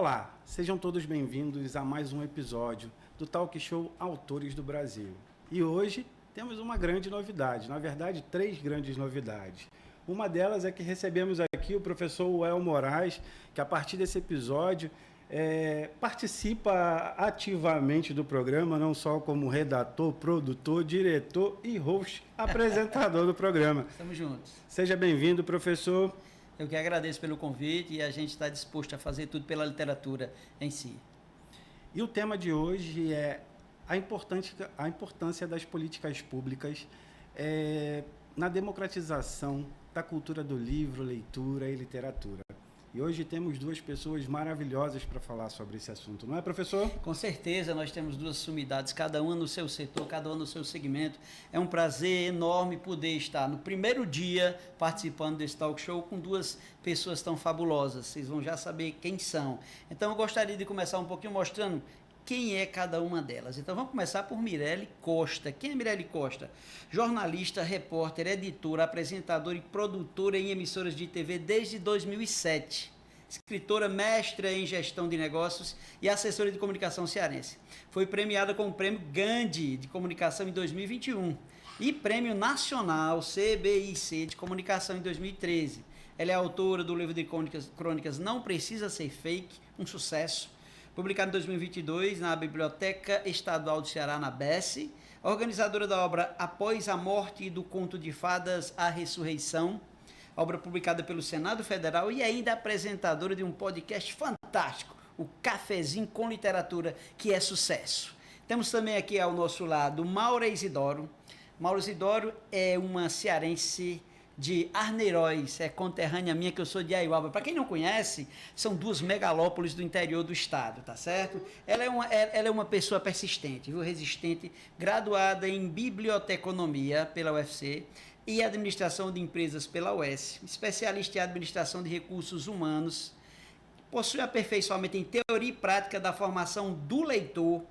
Olá, sejam todos bem-vindos a mais um episódio do Talk Show Autores do Brasil. E hoje temos uma grande novidade, na verdade 3 grandes novidades. Uma delas é que recebemos aqui o professor Uel Moraes, que a partir desse episódio participa ativamente do programa, não só como redator, produtor, diretor e host, apresentador do programa. Estamos juntos. Seja bem-vindo, professor. Eu que agradeço pelo convite e a gente está disposto a fazer tudo pela literatura em si. E o tema de hoje é a importância das políticas públicas na democratização da cultura do livro, leitura e literatura. E hoje temos 2 pessoas maravilhosas para falar sobre esse assunto, não é, professor? Com certeza, nós temos 2 sumidades, cada uma no seu setor, cada uma no seu segmento. É um prazer enorme poder estar no primeiro dia participando desse talk show com 2 pessoas tão fabulosas. Vocês vão já saber quem são. Então, eu gostaria de começar um pouquinho mostrando quem é cada uma delas. Então vamos começar por Mirelle Costa. Quem é Mirelle Costa? Jornalista, repórter, editora, apresentadora e produtora em emissoras de TV desde 2007. Escritora, mestra em gestão de negócios e assessora de comunicação cearense. Foi premiada com o Prêmio Gandhi de Comunicação em 2021 e Prêmio Nacional CBIC de Comunicação em 2013. Ela é autora do livro de crônicas Não Precisa Ser Fake, um sucesso, publicado em 2022 na Biblioteca Estadual do Ceará, na BES, organizadora da obra Após a Morte do Conto de Fadas, A Ressurreição, obra publicada pelo Senado Federal e ainda apresentadora de um podcast fantástico, o Cafezinho com Literatura, que é sucesso. Temos também aqui ao nosso lado Maura Isidoro. Maura Isidoro é uma cearense de Arneiroz, é conterrânea minha, que eu sou de Aiuaba. Para quem não conhece, são 2 megalópolis do interior do estado, tá certo? Ela é uma pessoa persistente, viu? Resistente, graduada em biblioteconomia pela UFC e administração de empresas pela UES, especialista em administração de recursos humanos, possui aperfeiçoamento em teoria e prática da formação do leitor.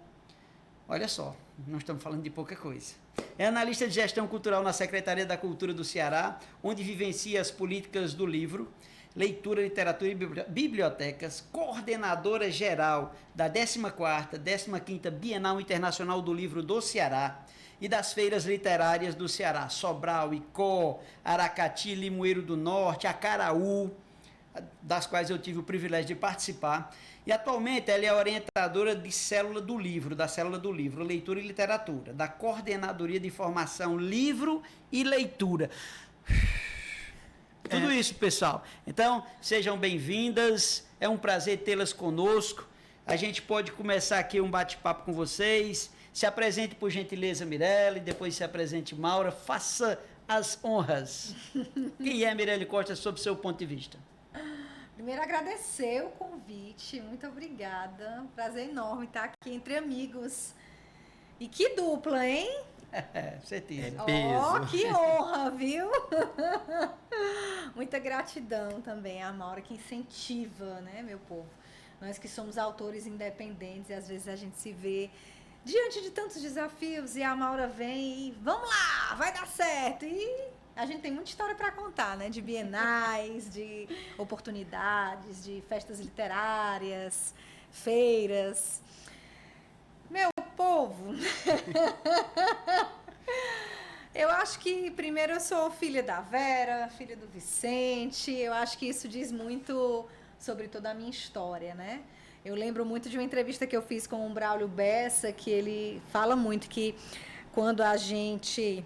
Olha só, não estamos falando de pouca coisa. É analista de gestão cultural na Secretaria da Cultura do Ceará, onde vivencia as políticas do livro, leitura, literatura e bibliotecas, coordenadora geral da 14ª, 15ª Bienal Internacional do Livro do Ceará e das feiras literárias do Ceará, Sobral, Icó, Aracati, Limoeiro do Norte, Acaraú, das quais eu tive o privilégio de participar. E atualmente ela é orientadora de Célula do Livro, da Célula do Livro, Leitura e Literatura, da Coordenadoria de Formação Livro e Leitura. Tudo isso, pessoal. Então, sejam bem-vindas, é um prazer tê-las conosco. A gente pode começar aqui um bate-papo com vocês. Se apresente, por gentileza, Mirelle, depois se apresente, Maura, faça as honras. Quem é Mirelle Costa, sob seu ponto de vista? Primeiro, agradecer o convite, muito obrigada, prazer enorme estar aqui entre amigos. E que dupla, hein? Certeza. Oh, que honra, viu? Muita gratidão também à Maura, que incentiva, né, meu povo? Nós que somos autores independentes e às vezes a gente se vê diante de tantos desafios e a Maura vem e vamos lá, vai dar certo. E a gente tem muita história para contar, né? De bienais, de oportunidades, de festas literárias, feiras. Meu povo, eu acho que primeiro eu sou filha da Vera, filha do Vicente. Eu acho que isso diz muito sobre toda a minha história, né? Eu lembro muito de uma entrevista que eu fiz com o Braulio Bessa, que ele fala muito que quando a gente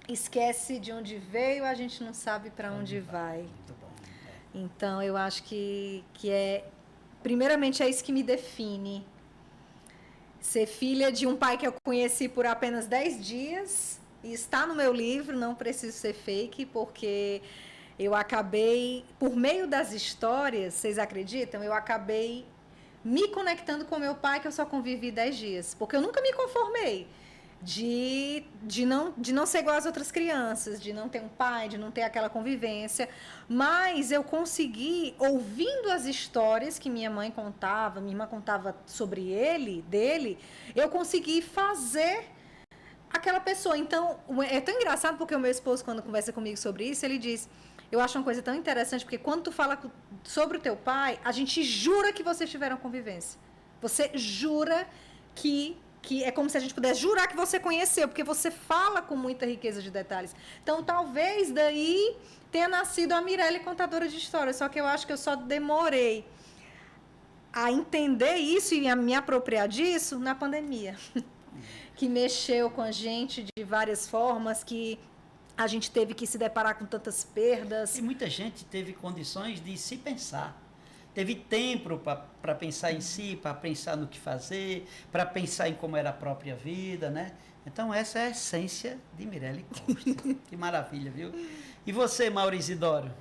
esquece de onde veio, a gente não sabe para onde vai. Muito bom. Então, eu acho que primeiramente, é isso que me define. Ser filha de um pai que eu conheci por apenas 10 dias, e está no meu livro, Não Preciso Ser Fake, porque eu acabei, por meio das histórias, vocês acreditam? Eu acabei me conectando com meu pai, que eu só convivi 10 dias, porque eu nunca me conformei de não ser igual às outras crianças, de não ter um pai, de não ter aquela convivência, mas eu consegui, ouvindo as histórias que minha mãe contava, minha irmã contava sobre dele, eu consegui fazer aquela pessoa. Então, é tão engraçado porque o meu esposo, quando conversa comigo sobre isso, ele diz: eu acho uma coisa tão interessante, porque quando tu fala sobre o teu pai, a gente jura que vocês tiveram convivência. Você jura que é como se a gente pudesse jurar que você conheceu, porque você fala com muita riqueza de detalhes. Então, talvez daí tenha nascido a Mirelle contadora de histórias, só que eu acho que eu só demorei a entender isso e a me apropriar disso na pandemia, que mexeu com a gente de várias formas, que a gente teve que se deparar com tantas perdas. E muita gente teve condições de se pensar. Teve tempo para pensar em si, para pensar no que fazer, para pensar em como era a própria vida, né? Então, essa é a essência de Mirelle Costa. Que maravilha, viu? E você, Mauro Isidório?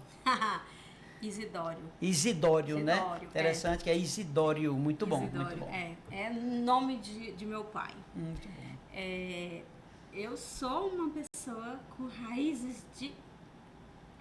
Isidório, né? Interessante, que é Isidório. Muito bom, muito bom. É nome de meu pai. Muito bom. Eu sou uma pessoa com raízes de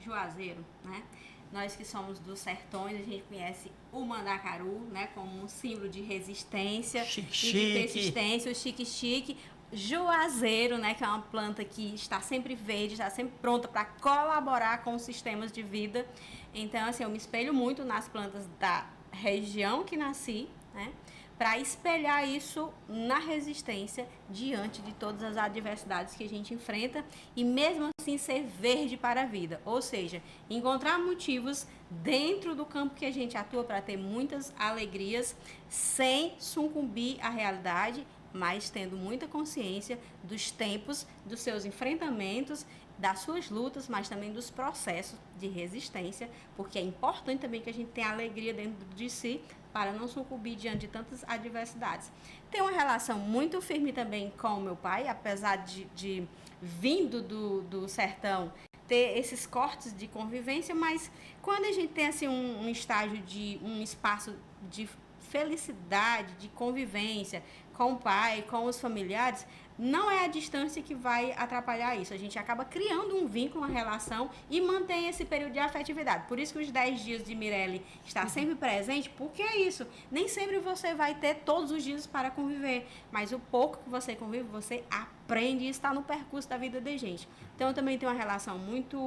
Juazeiro, né? Nós que somos dos sertões, a gente conhece o mandacaru, né, como um símbolo de resistência e de persistência, o chique-chique. Juazeiro, né, que é uma planta que está sempre verde, está sempre pronta para colaborar com os sistemas de vida. Então, assim, eu me espelho muito nas plantas da região que nasci, né, para espelhar isso na resistência diante de todas as adversidades que a gente enfrenta e mesmo assim ser verde para a vida, ou seja, encontrar motivos dentro do campo que a gente atua para ter muitas alegrias sem sucumbir à realidade, mas tendo muita consciência dos tempos, dos seus enfrentamentos, das suas lutas, mas também dos processos de resistência, porque é importante também que a gente tenha alegria dentro de si para não sucumbir diante de tantas adversidades. Tem uma relação muito firme também com o meu pai, apesar de vindo do sertão, ter esses cortes de convivência, mas quando a gente tem assim um estágio de um espaço de felicidade, de convivência com o pai, com os familiares, não é a distância que vai atrapalhar isso. A gente acaba criando um vínculo, uma relação e mantém esse período de afetividade. Por isso que os 10 dias de Mirelle está sempre presente, porque é isso. Nem sempre você vai ter todos os dias para conviver, mas o pouco que você convive, você aprende e está no percurso da vida de gente. Então, eu também tenho uma relação muito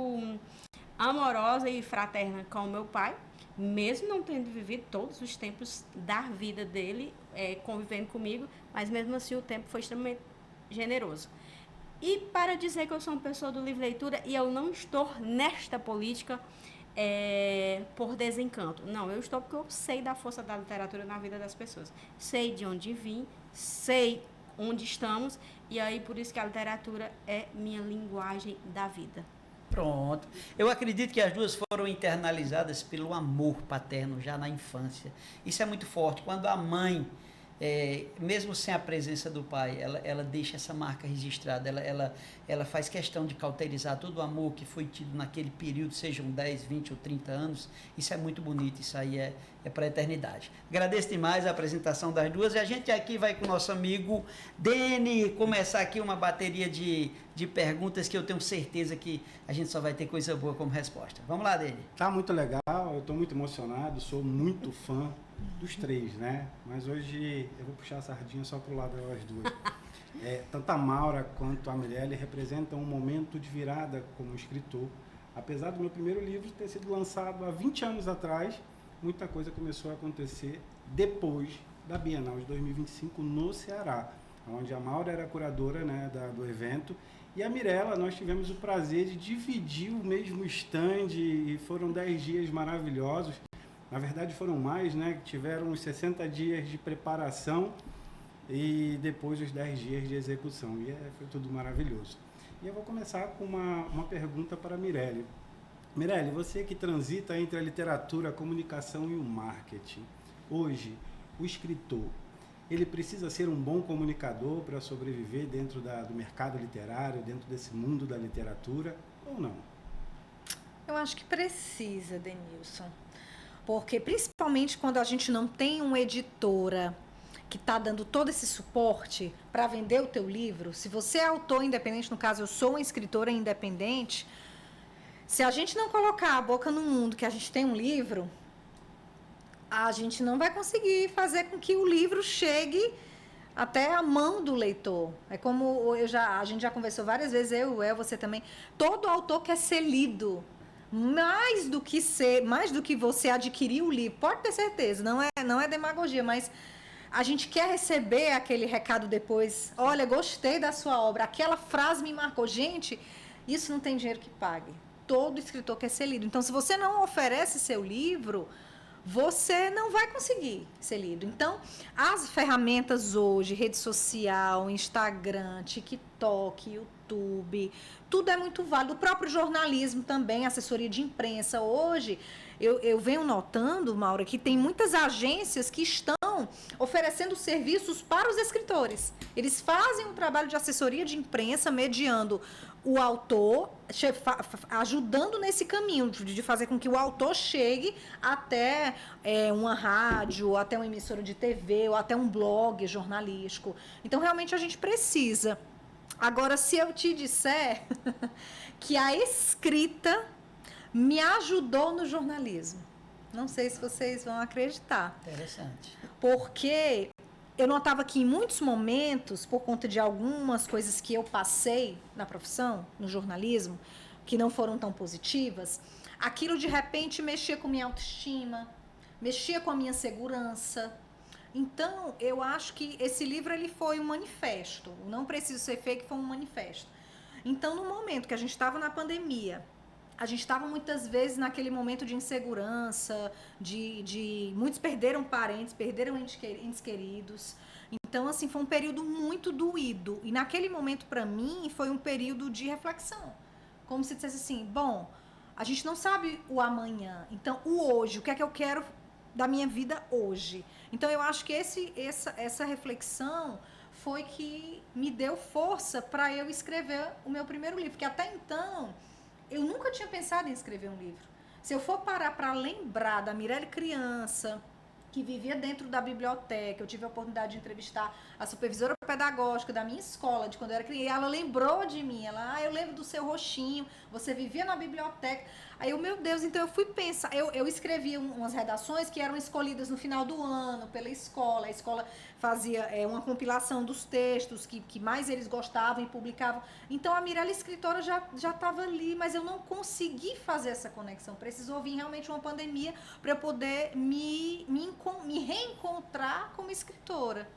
amorosa e fraterna com o meu pai, mesmo não tendo vivido todos os tempos da vida dele, convivendo comigo, mas mesmo assim o tempo foi extremamente generoso. E para dizer que eu sou uma pessoa do livre leitura e eu não estou nesta política por desencanto. Não, eu estou porque eu sei da força da literatura na vida das pessoas. Sei de onde vim, sei onde estamos e aí por isso que a literatura é minha linguagem da vida. Pronto. Eu acredito que as duas foram internalizadas pelo amor paterno já na infância. Isso é muito forte. Quando a mãe, mesmo sem a presença do pai, ela deixa essa marca registrada, ela faz questão de cauterizar todo o amor que foi tido naquele período, sejam 10, 20 ou 30 anos. Isso é muito bonito, isso aí é para a eternidade. Agradeço demais a apresentação das duas e a gente aqui vai com o nosso amigo Dene começar aqui uma bateria de perguntas que eu tenho certeza que a gente só vai ter coisa boa como resposta. Vamos lá, Dene. Tá muito legal, eu estou muito emocionado, sou muito fã dos três, né? Mas hoje eu vou puxar a sardinha só pro lado das duas. Tanto a Maura quanto a Mirelle representam um momento de virada como escritor. Apesar do meu primeiro livro ter sido lançado há 20 anos atrás, muita coisa começou a acontecer depois da Bienal de 2025 no Ceará, onde a Maura era curadora, né, do evento, e a Mirella, nós tivemos o prazer de dividir o mesmo stand e foram 10 dias maravilhosos. Na verdade foram mais, né? Tiveram uns 60 dias de preparação e depois os 10 dias de execução. E foi tudo maravilhoso. E eu vou começar com uma pergunta para a Mirelle. Mirelle, você que transita entre a literatura, a comunicação e o marketing. Hoje, o escritor, ele precisa ser um bom comunicador para sobreviver dentro do mercado literário, dentro desse mundo da literatura, ou não? Eu acho que precisa, Denilson. Porque, principalmente quando a gente não tem uma editora que está dando todo esse suporte para vender o teu livro, se você é autor independente, no caso eu sou uma escritora independente, se a gente não colocar a boca no mundo que a gente tem um livro, a gente não vai conseguir fazer com que o livro chegue até a mão do leitor. É como a gente já conversou várias vezes, você também, todo autor quer ser lido. mais do que você adquirir o livro, pode ter certeza, não é demagogia, mas a gente quer receber aquele recado depois. Olha, gostei da sua obra, aquela frase me marcou. Gente, isso não tem dinheiro que pague. Todo escritor quer ser lido. Então, se você não oferece seu livro, você não vai conseguir ser lido. Então, as ferramentas hoje, rede social, Instagram, TikTok, YouTube, tudo é muito válido. O próprio jornalismo também, assessoria de imprensa. Hoje, eu venho notando, Maura, que tem muitas agências que estão oferecendo serviços para os escritores. Eles fazem um trabalho de assessoria de imprensa, mediando o autor, ajudando nesse caminho de fazer com que o autor chegue até uma rádio, até uma emissora de TV, ou até um blog jornalístico. Então, realmente, a gente precisa. Agora, se eu te disser que a escrita me ajudou no jornalismo, não sei se vocês vão acreditar. Interessante. Porque eu notava que em muitos momentos, por conta de algumas coisas que eu passei na profissão, no jornalismo, que não foram tão positivas, aquilo de repente mexia com minha autoestima, mexia com a minha segurança. Então, eu acho que esse livro ele foi um manifesto. O Não Preciso Ser Fake foi um manifesto. Então, no momento que a gente estava na pandemia, a gente estava muitas vezes naquele momento de insegurança, muitos perderam parentes, perderam entes queridos. Então, assim, foi um período muito doído. E naquele momento, para mim, foi um período de reflexão. Como se dissesse assim, bom, a gente não sabe o amanhã. Então, o hoje, o que é que eu quero da minha vida hoje? Então, eu acho que essa reflexão foi que me deu força para eu escrever o meu primeiro livro. Porque até então, eu nunca tinha pensado em escrever um livro. Se eu for parar para lembrar da Mirelle criança, que vivia dentro da biblioteca, eu tive a oportunidade de entrevistar a supervisora pedagógica da minha escola, de quando eu era criança, e ela lembrou de mim, eu lembro do seu rostinho, você vivia na biblioteca. Aí eu, meu Deus, então eu fui pensar, eu escrevia umas redações que eram escolhidas no final do ano pela escola, a escola fazia uma compilação dos textos que mais eles gostavam e publicavam. Então a Mirelle escritora já estava ali, mas eu não consegui fazer essa conexão. Precisou vir realmente uma pandemia para eu poder me reencontrar como escritora.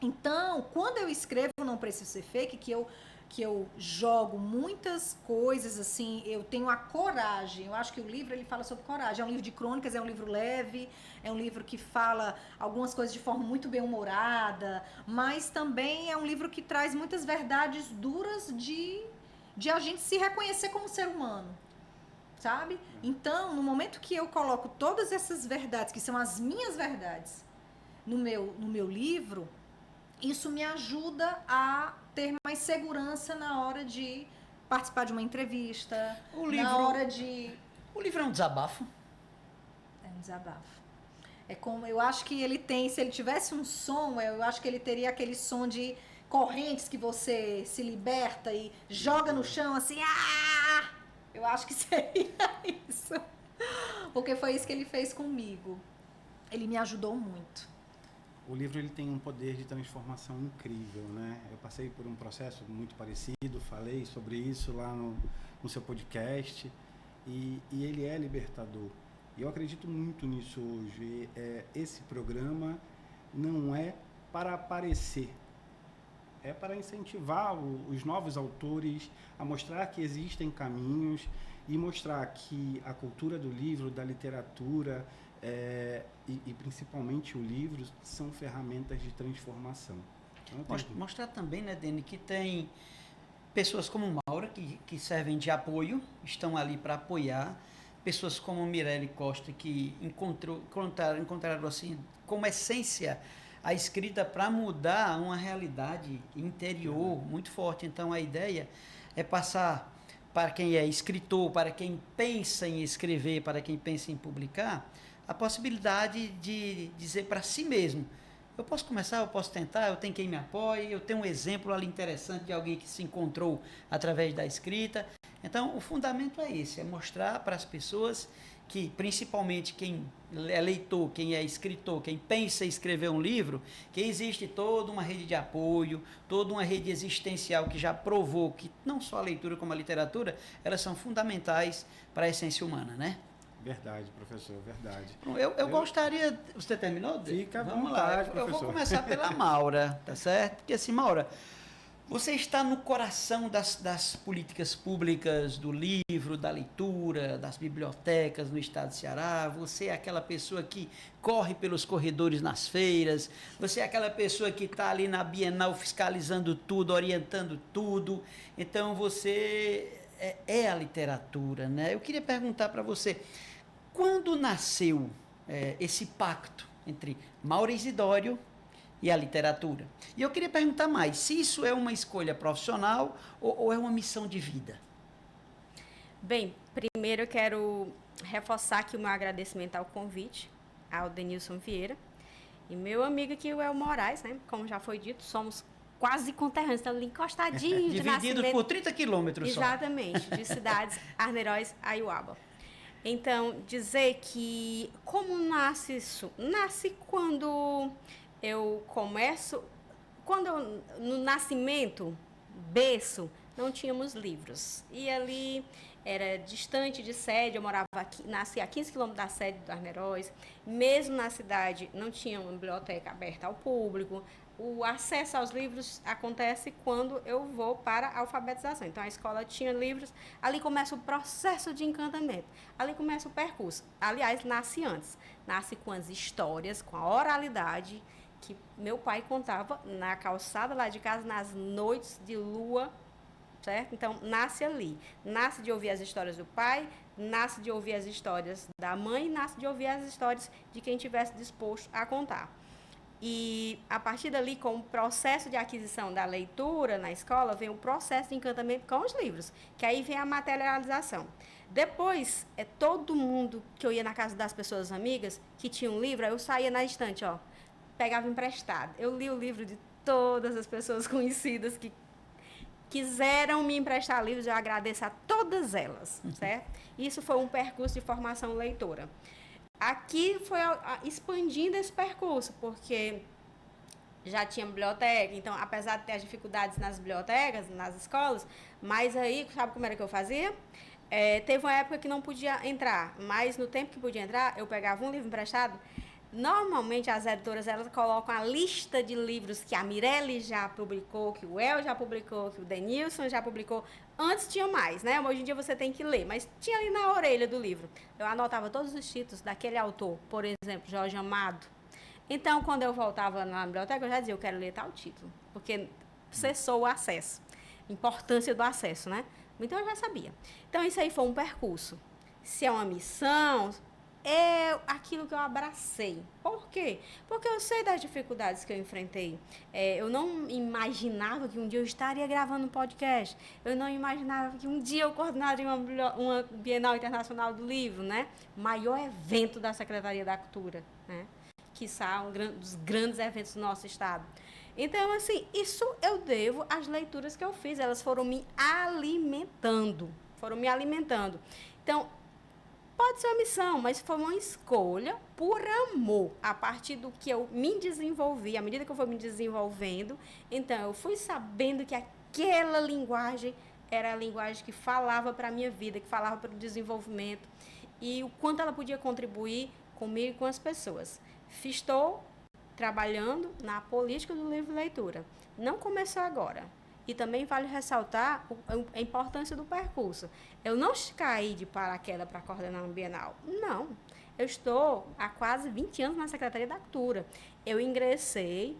Então, quando eu escrevo Não Preciso Ser Fake, que eu jogo muitas coisas, assim, eu tenho a coragem. Eu acho que o livro, ele fala sobre coragem. É um livro de crônicas, é um livro leve, é um livro que fala algumas coisas de forma muito bem-humorada, mas também é um livro que traz muitas verdades duras de a gente se reconhecer como ser humano, sabe? Então, no momento que eu coloco todas essas verdades, que são as minhas verdades, no meu livro, isso me ajuda a ter mais segurança na hora de participar de uma entrevista, na hora de... O livro é um desabafo? É um desabafo. É como, eu acho que ele tem, se ele tivesse um som, eu acho que ele teria aquele som de correntes que você se liberta e joga no chão assim, ah! Eu acho que seria isso. Porque foi isso que ele fez comigo. Ele me ajudou muito. O livro ele tem um poder de transformação incrível, né? Eu passei por um processo muito parecido, falei sobre isso lá no seu podcast, e ele é libertador. E eu acredito muito nisso hoje. Esse programa não é para aparecer, é para incentivar os novos autores a mostrar que existem caminhos e mostrar que a cultura do livro, da literatura, e principalmente o livro, são ferramentas de transformação. Então, mostrar também, né, Dene, que tem pessoas como Maura, que servem de apoio, estão ali para apoiar, pessoas como Mirelle Costa, que encontraram assim, como essência a escrita para mudar uma realidade interior muito forte. Então, a ideia é passar para quem é escritor, para quem pensa em escrever, para quem pensa em publicar, a possibilidade de dizer para si mesmo, eu posso começar, eu posso tentar, eu tenho quem me apoie, eu tenho um exemplo ali interessante de alguém que se encontrou através da escrita. Então, o fundamento é esse, é mostrar para as pessoas que principalmente quem é leitor, quem é escritor, quem pensa em escrever um livro, que existe toda uma rede de apoio, toda uma rede existencial que já provou que não só a leitura como a literatura, elas são fundamentais para a essência humana, né? Verdade, professor, verdade. Eu gostaria... Você terminou? Fica à Vamos vontade, lá. Eu vou professor. começar pela Maura, tá certo? Porque assim, Maura, você está no coração das políticas públicas, do livro, da leitura, das bibliotecas no estado de Ceará. Você é aquela pessoa que corre pelos corredores nas feiras. Você é aquela pessoa que está ali na Bienal fiscalizando tudo, orientando tudo. Então, você é a literatura, né? Eu queria perguntar para você, quando nasceu esse pacto entre Maura Isidório e a literatura? E eu queria perguntar mais, se isso é uma escolha profissional ou é uma missão de vida? Bem, primeiro eu quero reforçar aqui o meu agradecimento ao convite, ao Denilson Vieira, e meu amigo aqui, o El Moraes, né? Como já foi dito, somos quase conterrâneos, estamos ali encostadinhos de Dividido nascimento. por 30 quilômetros só. Exatamente, de cidades Arneiroz, Aiuaba. Então, dizer que como nasce isso? Nasce quando eu começo, no nascimento, berço, não tínhamos livros. E ali era distante de sede, eu morava aqui, nasci a 15 quilômetros da sede do Arneiroz. Mesmo na cidade, não tinha uma biblioteca aberta ao público. O acesso aos livros acontece quando eu vou para a alfabetização. Então, a escola tinha livros, ali começa o processo de encantamento, ali começa o percurso. Aliás, nasce antes, nasce com as histórias, com a oralidade, que meu pai contava na calçada lá de casa, nas noites de lua, certo? Então, nasce ali. Nasce de ouvir as histórias do pai, nasce de ouvir as histórias da mãe, nasce de ouvir as histórias de quem estivesse disposto a contar. E, a partir dali, com o processo de aquisição da leitura na escola, vem o processo de encantamento com os livros, que aí vem a materialização. Depois, todo mundo que eu ia na casa das pessoas amigas, que tinha um livro, eu saía na estante, pegava emprestado. Eu li o livro de todas as pessoas conhecidas que quiseram me emprestar livros, eu agradeço a todas elas, certo? Isso foi um percurso de formação leitora. Aqui foi expandindo esse percurso, porque já tinha biblioteca, então, apesar de ter as dificuldades nas bibliotecas, nas escolas, mas aí, sabe como era que eu fazia? Teve uma época que não podia entrar, mas no tempo que podia entrar, eu pegava um livro emprestado. Normalmente, as editoras, elas colocam a lista de livros que a Mirelle já publicou, que o El já publicou, que o Denilson já publicou. Antes tinha mais, né? Hoje em dia você tem que ler, mas tinha ali na orelha do livro. Eu anotava todos os títulos daquele autor, por exemplo, Jorge Amado. Então, quando eu voltava na biblioteca, eu já dizia, eu quero ler tal título, porque cessou o acesso. Importância do acesso, né? Então, eu já sabia. Então, isso aí foi um percurso. Se é uma missão, é aquilo que eu abracei. Por quê? Porque eu sei das dificuldades que eu enfrentei. Eu não imaginava que um dia eu estaria gravando um podcast. Eu não imaginava que um dia eu coordenaria uma Bienal Internacional do Livro, né? O maior evento da Secretaria da Cultura, né? Quiçá um dos grandes eventos do nosso estado. Então, assim, isso eu devo às leituras que eu fiz. Elas foram me alimentando. Então, pode ser uma missão, mas foi uma escolha por amor, a partir do que eu me desenvolvi, à medida que eu fui me desenvolvendo, então eu fui sabendo que aquela linguagem era a linguagem que falava para a minha vida, que falava para o desenvolvimento, e o quanto ela podia contribuir comigo e com as pessoas. Estou trabalhando na política do livro leitura. Não começou agora. E também vale ressaltar a importância do percurso. Eu não caí de paraquedas para coordenar um Bienal. Não. Eu estou há quase 20 anos na Secretaria da Cultura. Eu ingressei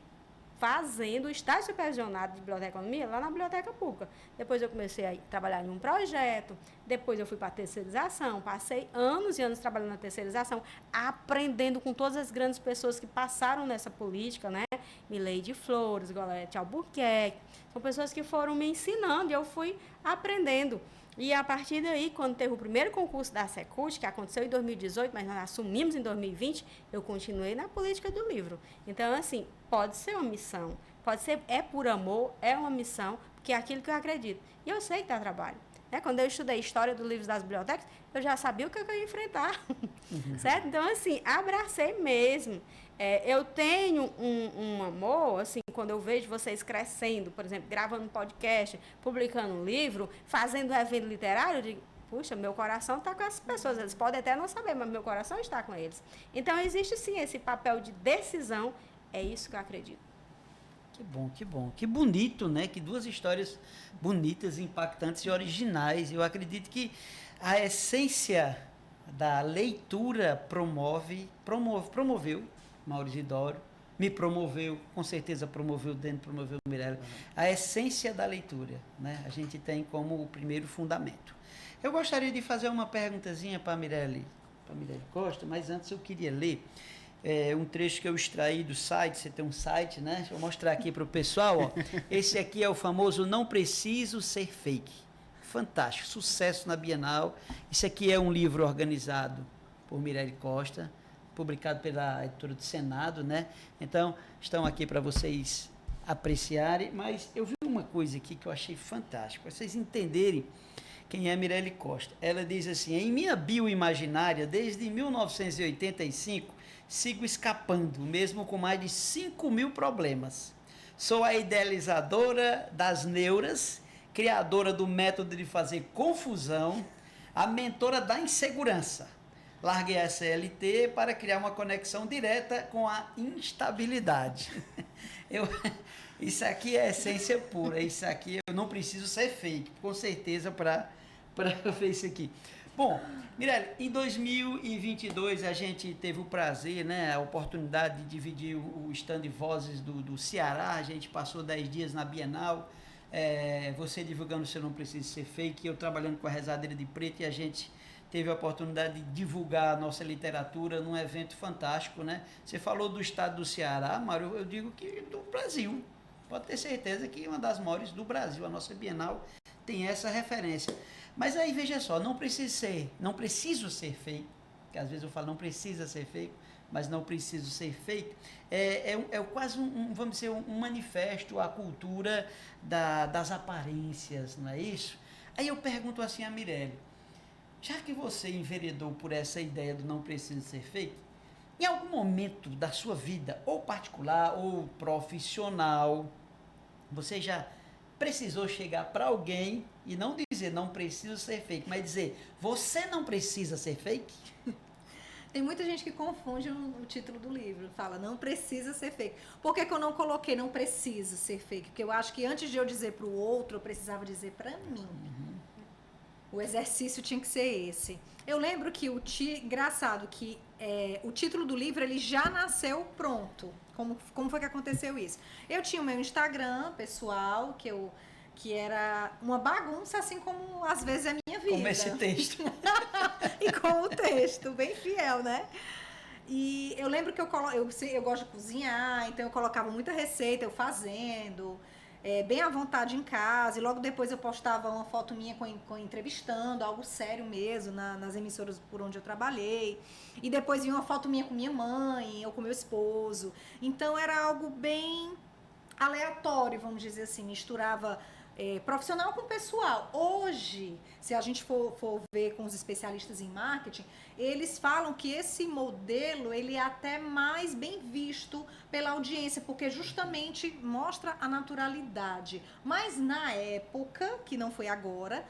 fazendo o estágio supervisionado de biblioteca e economia lá na biblioteca pública. Depois eu comecei a trabalhar em um projeto, depois eu fui para a terceirização, passei anos e anos trabalhando na terceirização, aprendendo com todas as grandes pessoas que passaram nessa política, né? Mileide Flores, Golete Albuquerque, são pessoas que foram me ensinando e eu fui aprendendo. E a partir daí, quando teve o primeiro concurso da Secult, que aconteceu em 2018, mas nós assumimos em 2020, eu continuei na política do livro. Então, assim, pode ser uma missão, pode ser, por amor, é uma missão, porque é aquilo que eu acredito. E eu sei que dá trabalho. né? Quando eu estudei História dos Livros das Bibliotecas, eu já sabia o que eu ia enfrentar, certo? Então, assim, abracei mesmo. Eu tenho um amor, assim, quando eu vejo vocês crescendo, por exemplo, gravando um podcast, publicando um livro, fazendo um evento literário, eu digo, puxa, meu coração está com essas pessoas. Eles podem até não saber, mas meu coração está com eles. Então, existe, sim, esse papel de decisão. É isso que eu acredito. Que bom, que bom. Que bonito, né? Que duas histórias bonitas, impactantes e originais. Eu acredito que a essência da leitura promoveu Maurício Idório, me promoveu, com certeza promoveu Dani, promoveu Mirella. A essência da leitura, né? A gente tem como o primeiro fundamento. Eu gostaria de fazer uma perguntazinha para a Mirelle Costa, mas antes eu queria ler um trecho que eu extraí do site. Você tem um site, né? Deixa eu mostrar aqui para o pessoal. Ó. Esse aqui é o famoso Não Preciso Ser Fake. Fantástico, sucesso na Bienal. Esse aqui é um livro organizado por Mirelle Costa, publicado pela editora do Senado, né? Então, estão aqui para vocês apreciarem, mas eu vi uma coisa aqui que eu achei fantástico, para vocês entenderem quem é Mirelle Costa. Ela diz assim: em minha bio imaginária, desde 1985, sigo escapando, mesmo com mais de 5.000 problemas. Sou a idealizadora das neuras, criadora do método de fazer confusão, a mentora da insegurança. Larguei a CLT para criar uma conexão direta com a instabilidade. Isso aqui é essência pura, isso aqui eu não preciso ser fake, com certeza, para ver isso aqui. Bom, Mirelle, em 2022 a gente teve o prazer, né, a oportunidade de dividir o stand de Vozes do Ceará. A gente passou 10 dias na Bienal, você divulgando Você Não Precisa Ser Fake, eu trabalhando com a Rezadeira de Preto, e a gente teve a oportunidade de divulgar a nossa literatura num evento fantástico, né? Você falou do estado do Ceará, Mário, eu digo que do Brasil. Pode ter certeza que uma das maiores do Brasil, a nossa Bienal, tem essa referência. Mas aí, veja só, não preciso ser fake, que às vezes eu falo não precisa ser fake, mas não preciso ser fake, quase vamos dizer, um manifesto à cultura das aparências, não é isso? Aí eu pergunto assim a Mirelle, já que você enveredou por essa ideia do não precisa ser fake, em algum momento da sua vida, ou particular ou profissional, você já precisou chegar para alguém e não dizer não preciso ser fake, mas dizer você não precisa ser fake? Tem muita gente que confunde o título do livro, fala não precisa ser fake. Por que eu não coloquei não precisa ser fake? Porque eu acho que antes de eu dizer para o outro, eu precisava dizer para mim. O exercício tinha que ser esse. Eu lembro que engraçado que o título do livro ele já nasceu pronto. Como foi que aconteceu isso? Eu tinha o meu Instagram pessoal, que era uma bagunça, assim como às vezes é a minha vida. Como esse texto. E com o texto, bem fiel, né? E eu lembro que eu gosto de cozinhar, então eu colocava muita receita, eu fazendo, bem à vontade em casa, e logo depois eu postava uma foto minha entrevistando, algo sério mesmo, nas emissoras por onde eu trabalhei, e depois vinha uma foto minha com minha mãe, ou com meu esposo, então era algo bem aleatório, vamos dizer assim, misturava profissional com pessoal. Hoje, se a gente for ver com os especialistas em marketing, eles falam que esse modelo ele é até mais bem visto pela audiência, porque justamente mostra a naturalidade. Mas na época, que não foi agora,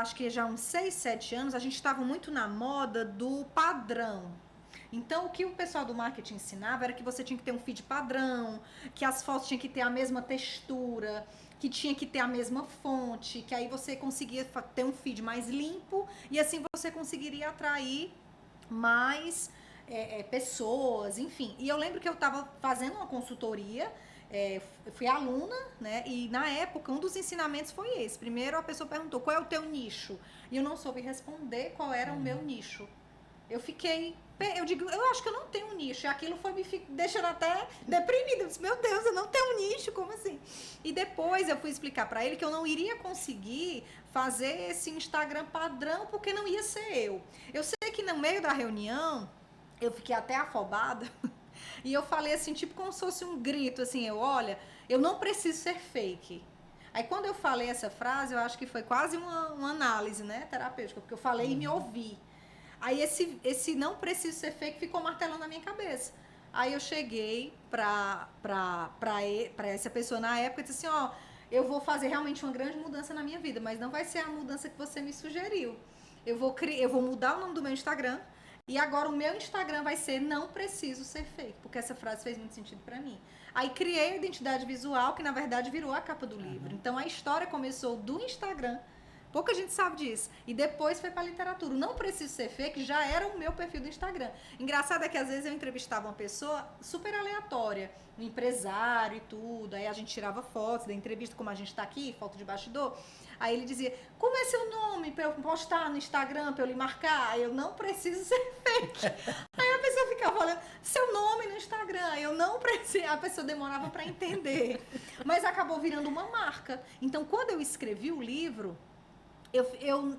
acho que já há uns 6, 7 anos, a gente estava muito na moda do padrão. Então, o que o pessoal do marketing ensinava era que você tinha que ter um feed padrão, que as fotos tinham que ter a mesma textura, que tinha que ter a mesma fonte, que aí você conseguia ter um feed mais limpo e assim você conseguiria atrair mais pessoas, enfim. E eu lembro que eu estava fazendo uma consultoria, fui aluna, né? E na época um dos ensinamentos foi esse. Primeiro a pessoa perguntou qual é o teu nicho e eu não soube responder qual era o meu nicho. Eu acho que eu não tenho um nicho. E aquilo foi me deixando até deprimida. Eu disse, meu Deus, eu não tenho um nicho, como assim? E depois eu fui explicar para ele que eu não iria conseguir fazer esse Instagram padrão, porque não ia ser eu. Eu sei que no meio da reunião, eu fiquei até afobada. E eu falei assim, tipo como se fosse um grito, assim, olha, eu não preciso ser fake. Aí quando eu falei essa frase, eu acho que foi quase uma análise, né, terapêutica, porque eu falei e me ouvi. Aí esse não preciso ser fake ficou martelando na minha cabeça. Aí eu cheguei pra essa pessoa na época e disse assim, ó, eu vou fazer realmente uma grande mudança na minha vida, mas não vai ser a mudança que você me sugeriu. Eu vou mudar o nome do meu Instagram e agora o meu Instagram vai ser não preciso ser fake, porque essa frase fez muito sentido pra mim. Aí criei a identidade visual, que na verdade virou a capa do livro. Então a história começou do Instagram, pouca gente sabe disso, e depois foi pra literatura. O Não Preciso Ser Fake já era o meu perfil do Instagram. Engraçado é que às vezes eu entrevistava uma pessoa super aleatória, um empresário e tudo, aí a gente tirava fotos da entrevista, como a gente tá aqui, foto de bastidor. Aí ele dizia, como é seu nome pra eu postar no Instagram, pra eu lhe marcar? Aí eu não preciso ser fake. Aí a pessoa ficava olhando, seu nome no Instagram, eu não preciso. A pessoa demorava pra entender. Mas acabou virando uma marca. Então, quando eu escrevi o livro,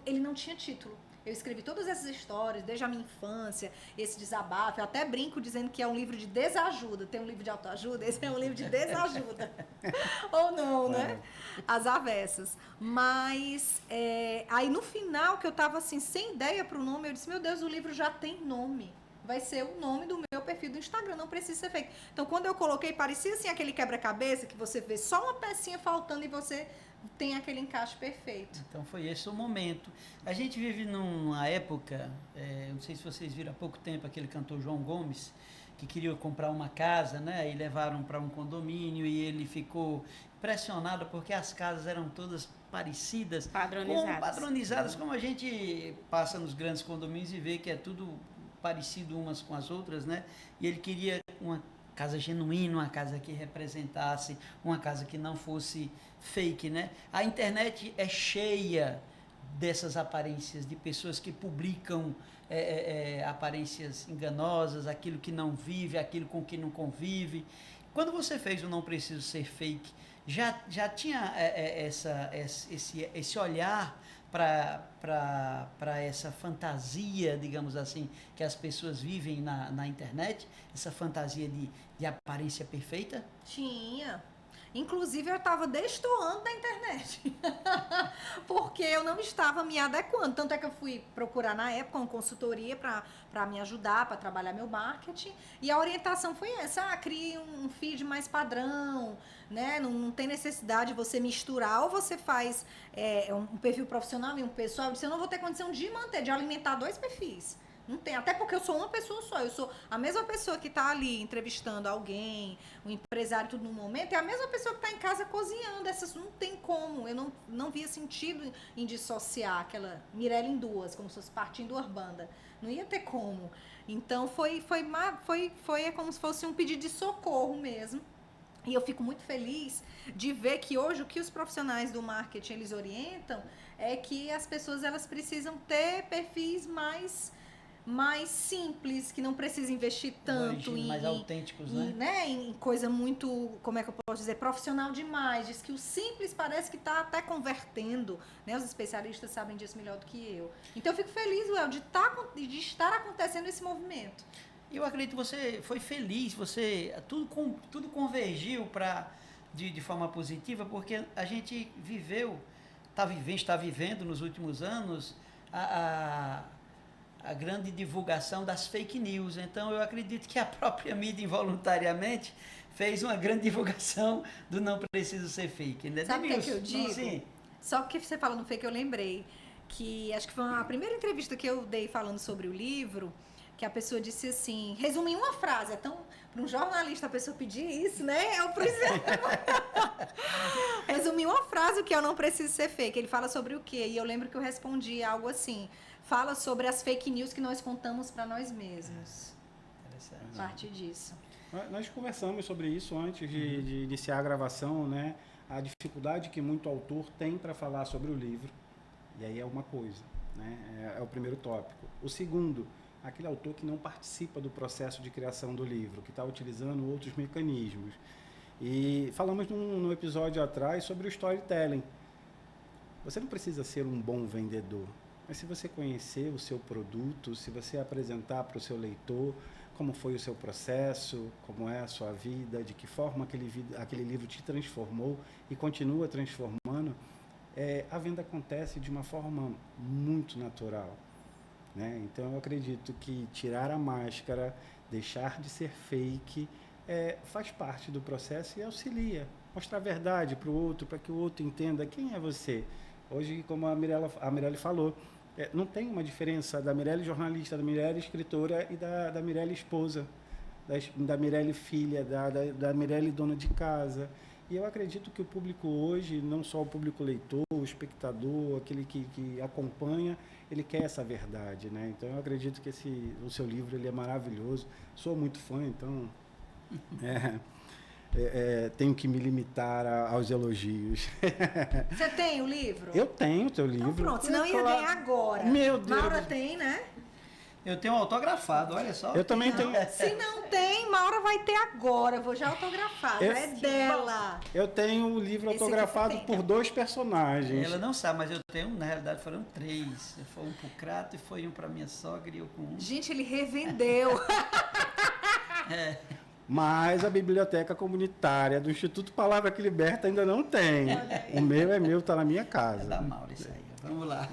ele não tinha título. Eu escrevi todas essas histórias, desde a minha infância, esse desabafo. Eu até brinco dizendo que é um livro de desajuda. Tem um livro de autoajuda, esse é um livro de desajuda. Ou não, né? As avessas. Mas, aí no final, que eu tava assim, sem ideia pro nome, eu disse, meu Deus, o livro já tem nome. Vai ser o nome do meu perfil do Instagram, não precisa ser feito. Então, quando eu coloquei, parecia assim aquele quebra-cabeça que você vê só uma pecinha faltando e você tem aquele encaixe perfeito. Então foi esse o momento. A gente vive numa época, não sei se vocês viram há pouco tempo aquele cantor João Gomes, que queria comprar uma casa, né? E levaram para um condomínio e ele ficou impressionado porque as casas eram todas parecidas, padronizadas, como a gente passa nos grandes condomínios e vê que é tudo parecido umas com as outras, né? E ele queria uma casa genuína, uma casa que representasse, uma casa que não fosse fake, né? A internet é cheia dessas aparências, de pessoas que publicam aparências enganosas, aquilo que não vive, aquilo com que não convive. Quando você fez o Não Preciso Ser Fake, já tinha esse olhar para essa fantasia, digamos assim, que as pessoas vivem na internet, essa fantasia de aparência perfeita? Tinha. Inclusive, eu estava destoando da internet, porque eu não estava me adequando. Tanto é que eu fui procurar, na época, uma consultoria para me ajudar, para trabalhar meu marketing. E a orientação foi essa, crie um feed mais padrão, né? Não tem necessidade de você misturar, ou você faz um perfil profissional e um pessoal. Eu não vou ter condição de manter, de alimentar dois perfis. Não tem, até porque eu sou uma pessoa só, eu sou a mesma pessoa que está ali entrevistando alguém, um empresário, tudo no momento, é a mesma pessoa que está em casa cozinhando, essas não tem como, eu não via sentido em dissociar aquela Mirella em duas, como se fosse partindo duas bandas, não ia ter como. Então foi como se fosse um pedido de socorro mesmo. E eu fico muito feliz de ver que hoje o que os profissionais do marketing eles orientam é que as pessoas elas precisam ter perfis mais simples, que não precisa investir tanto mais autênticos, né? Em coisa muito, como é que eu posso dizer, profissional demais. Diz que o simples parece que está até convertendo, né? Os especialistas sabem disso melhor do que eu. Então eu fico feliz, Well, de estar acontecendo esse movimento. Eu acredito que você foi feliz, tudo convergiu de forma positiva, porque a gente está vivendo nos últimos anos a grande divulgação das fake news. Então, eu acredito que a própria mídia, involuntariamente, fez uma grande divulgação do Não Preciso Ser Fake. Né? Sabe o que eu digo? Assim, só que você falando fake, eu lembrei que acho que foi a primeira entrevista que eu dei falando sobre o livro, que a pessoa disse assim, resume em uma frase. Então, para um jornalista, a pessoa pedir isso, né? Eu preciso... Resumir uma frase, o que eu não preciso ser fake. Ele fala sobre o quê? E eu lembro que eu respondi algo assim, fala sobre as fake news que nós contamos para nós mesmos. Interessante. A partir disso. Nós conversamos sobre isso antes de iniciar a gravação, né? A dificuldade que muito autor tem para falar sobre o livro. E aí é uma coisa, né? É o primeiro tópico. O segundo, aquele autor que não participa do processo de criação do livro, que está utilizando outros mecanismos. E falamos num episódio atrás sobre o storytelling. Você não precisa ser um bom vendedor, mas se você conhecer o seu produto, se você apresentar para o seu leitor, como foi o seu processo, como é a sua vida, de que forma aquele livro te transformou e continua transformando, a venda acontece de uma forma muito natural, né? Então, eu acredito que tirar a máscara, deixar de ser fake, faz parte do processo e auxilia. Mostrar a verdade para o outro, para que o outro entenda quem é você. Hoje, como a Mirelle falou, não tem uma diferença da Mirelle jornalista, da Mirelle escritora e da Mirelle esposa, da Mirelle filha, da Mirelle dona de casa. E eu acredito que o público hoje, não só o público leitor, o espectador, aquele que acompanha, ele quer essa verdade, né? Então, eu acredito que o seu livro ele é maravilhoso. Sou muito fã, então tenho que me limitar aos elogios. Você tem o livro? Eu tenho o teu livro. Então pronto, senão ia ganhar agora. Meu Deus. Maura tem, né? Eu tenho um autografado, olha só. Eu também tenho. Se não tem, Maura vai ter agora. Eu vou já autografar. É dela. Eu tenho o livro Esse autografado aqui você tem, por 2 personagens. Ela não sabe, mas eu tenho, na realidade foram 3. Foi um pro Crato e foi um pra minha sogra e eu com um. Gente, ele revendeu. Mas a biblioteca comunitária do Instituto Palavra que Liberta ainda não tem. O meu é meu, está na minha casa. É da Maura isso aí. Vamos lá.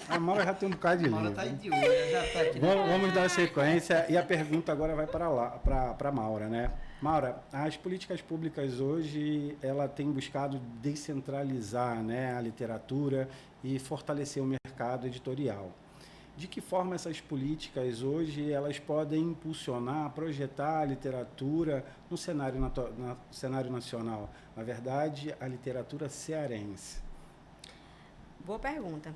A Maura já tem um bocado de A Maura livro. está de olho, já está aqui. Vamos dar sequência e a pergunta agora vai para Maura, né? Maura, as políticas públicas hoje, ela tem buscado descentralizar, né, a literatura e fortalecer o mercado editorial. De que forma essas políticas hoje elas podem impulsionar, projetar a literatura no cenário nacional? Na verdade, a literatura cearense. Boa pergunta.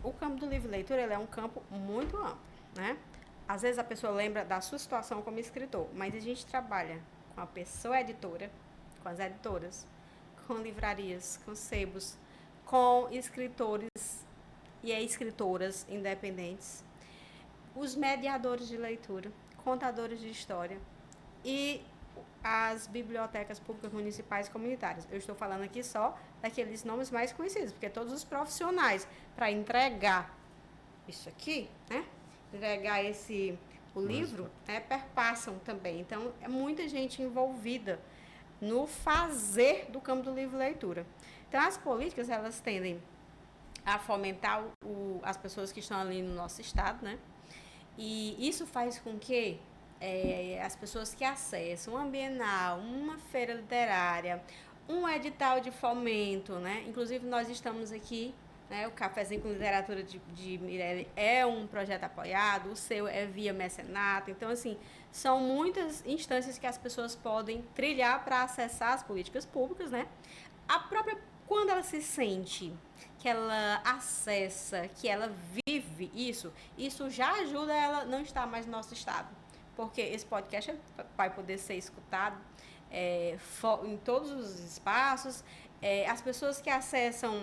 O campo do livro e leitura ele é um campo muito amplo, né? Às vezes a pessoa lembra da sua situação como escritor, mas a gente trabalha com a pessoa editora, com as editoras, com livrarias, com sebos, com escritores e escritoras independentes, os mediadores de leitura, contadores de história e as bibliotecas públicas municipais e comunitárias. Eu estou falando aqui só daqueles nomes mais conhecidos, porque todos os profissionais para entregar isso aqui, né? Entregar o livro, perpassam também. Então, é muita gente envolvida no fazer do campo do livro e leitura. Então, as políticas, elas tendem a fomentar as pessoas que estão ali no nosso estado, né? E isso faz com que as pessoas que acessam uma Bienal, uma feira literária, um edital de fomento, né? Inclusive, nós estamos aqui, né? O Cafezinho com Literatura de Mirelle é um projeto apoiado, o seu é via mecenato. Então, assim, são muitas instâncias que as pessoas podem trilhar para acessar as políticas públicas, né? Quando ela se sente que ela acessa, que ela vive isso já ajuda ela a não estar mais no nosso estado. Porque esse podcast vai poder ser escutado em todos os espaços. As pessoas que acessam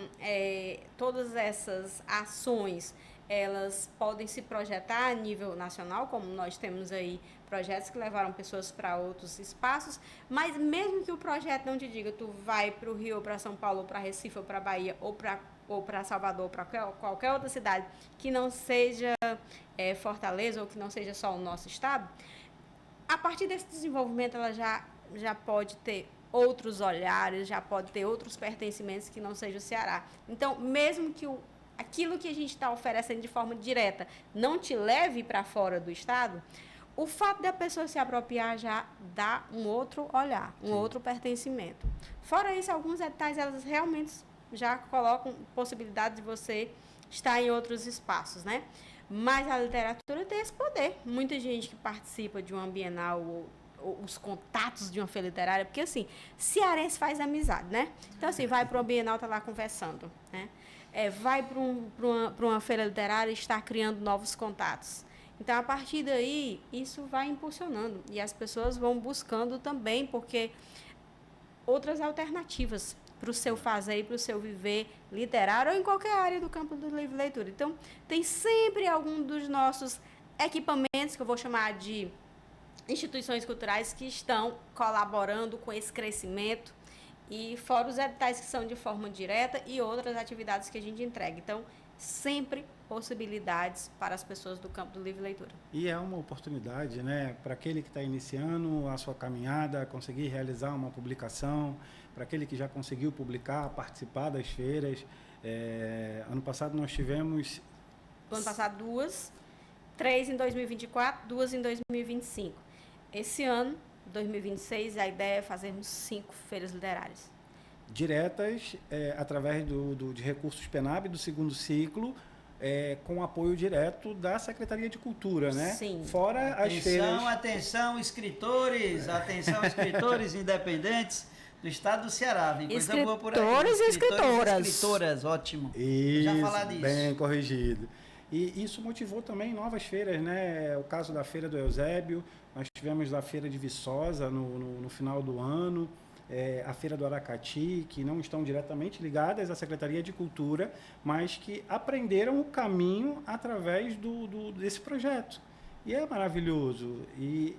todas essas ações, elas podem se projetar a nível nacional, como nós temos aí projetos que levaram pessoas para outros espaços, mas mesmo que o projeto não te diga, tu vai para o Rio, ou para São Paulo, ou para Recife, ou para Bahia, ou para Salvador, ou para qualquer outra cidade que não seja Fortaleza, ou que não seja só o nosso estado, a partir desse desenvolvimento ela já pode ter outros olhares, já pode ter outros pertencimentos que não seja o Ceará. Então, mesmo que aquilo que a gente está oferecendo de forma direta não te leve para fora do estado, o fato da pessoa se apropriar já dá um outro olhar, um outro pertencimento. Fora isso, alguns editais, elas realmente já colocam possibilidade de você estar em outros espaços, né? Mas a literatura tem esse poder. Muita gente que participa de uma Bienal ou os contatos de uma feira literária, porque assim, cearense faz amizade, né? Então assim, vai para uma Bienal, tá lá conversando, né? Vai para uma feira literária e está criando novos contatos. Então, a partir daí, isso vai impulsionando. E as pessoas vão buscando também, porque outras alternativas para o seu fazer e para o seu viver literário ou em qualquer área do campo do livro e leitura. Então, tem sempre algum dos nossos equipamentos, que eu vou chamar de instituições culturais, que estão colaborando com esse crescimento, e fora os editais que são de forma direta e outras atividades que a gente entrega. Então, sempre possibilidades para as pessoas do campo do livro e leitura. E é uma oportunidade, né, para aquele que está iniciando a sua caminhada, conseguir realizar uma publicação, para aquele que já conseguiu publicar, participar das feiras. Ano passado nós tivemos... No ano passado 2, 3 em 2024, 2 em 2025. Esse ano, 2026, a ideia é fazermos 5 feiras literárias. Diretas, através de recursos PENAB do segundo ciclo, com apoio direto da Secretaria de Cultura, né? Sim. Fora as feiras... Atenção, escritores! Atenção, escritores independentes do estado do Ceará. Vem coisa boa por aí. Escritores e escritoras. Escritoras, ótimo. Isso, já falar disso. Bem corrigido. E isso motivou também novas feiras, né? O caso da Feira do Eusébio, nós tivemos a Feira de Viçosa no final do ano, a Feira do Aracati, que não estão diretamente ligadas à Secretaria de Cultura, mas que aprenderam o caminho através desse projeto. E é maravilhoso. E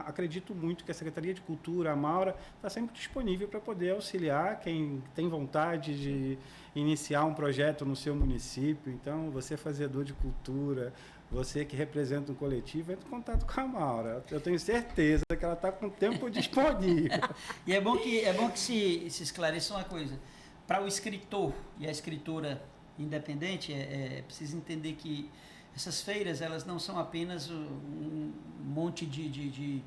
acredito muito que a Secretaria de Cultura, a Maura, está sempre disponível para poder auxiliar quem tem vontade de iniciar um projeto no seu município. Então, você fazedor de cultura, você que representa um coletivo, entre em contato com a Maura. Eu tenho certeza que ela está com o tempo disponível. E é bom que se esclareça uma coisa. Para o escritor e a escritora independente, é preciso entender que essas feiras, elas não são apenas um monte de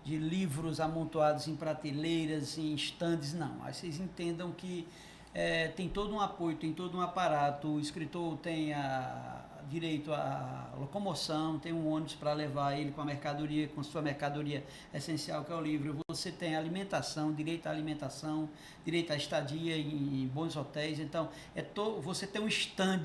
livros amontoados em prateleiras, em estandes, não. Aí vocês entendam que tem todo um apoio, tem todo um aparato. O escritor tem direito à locomoção, tem um ônibus para levar ele com sua mercadoria essencial, que é o livro. Você tem alimentação, direito à alimentação, direito à estadia em bons hotéis. Então, você tem um stand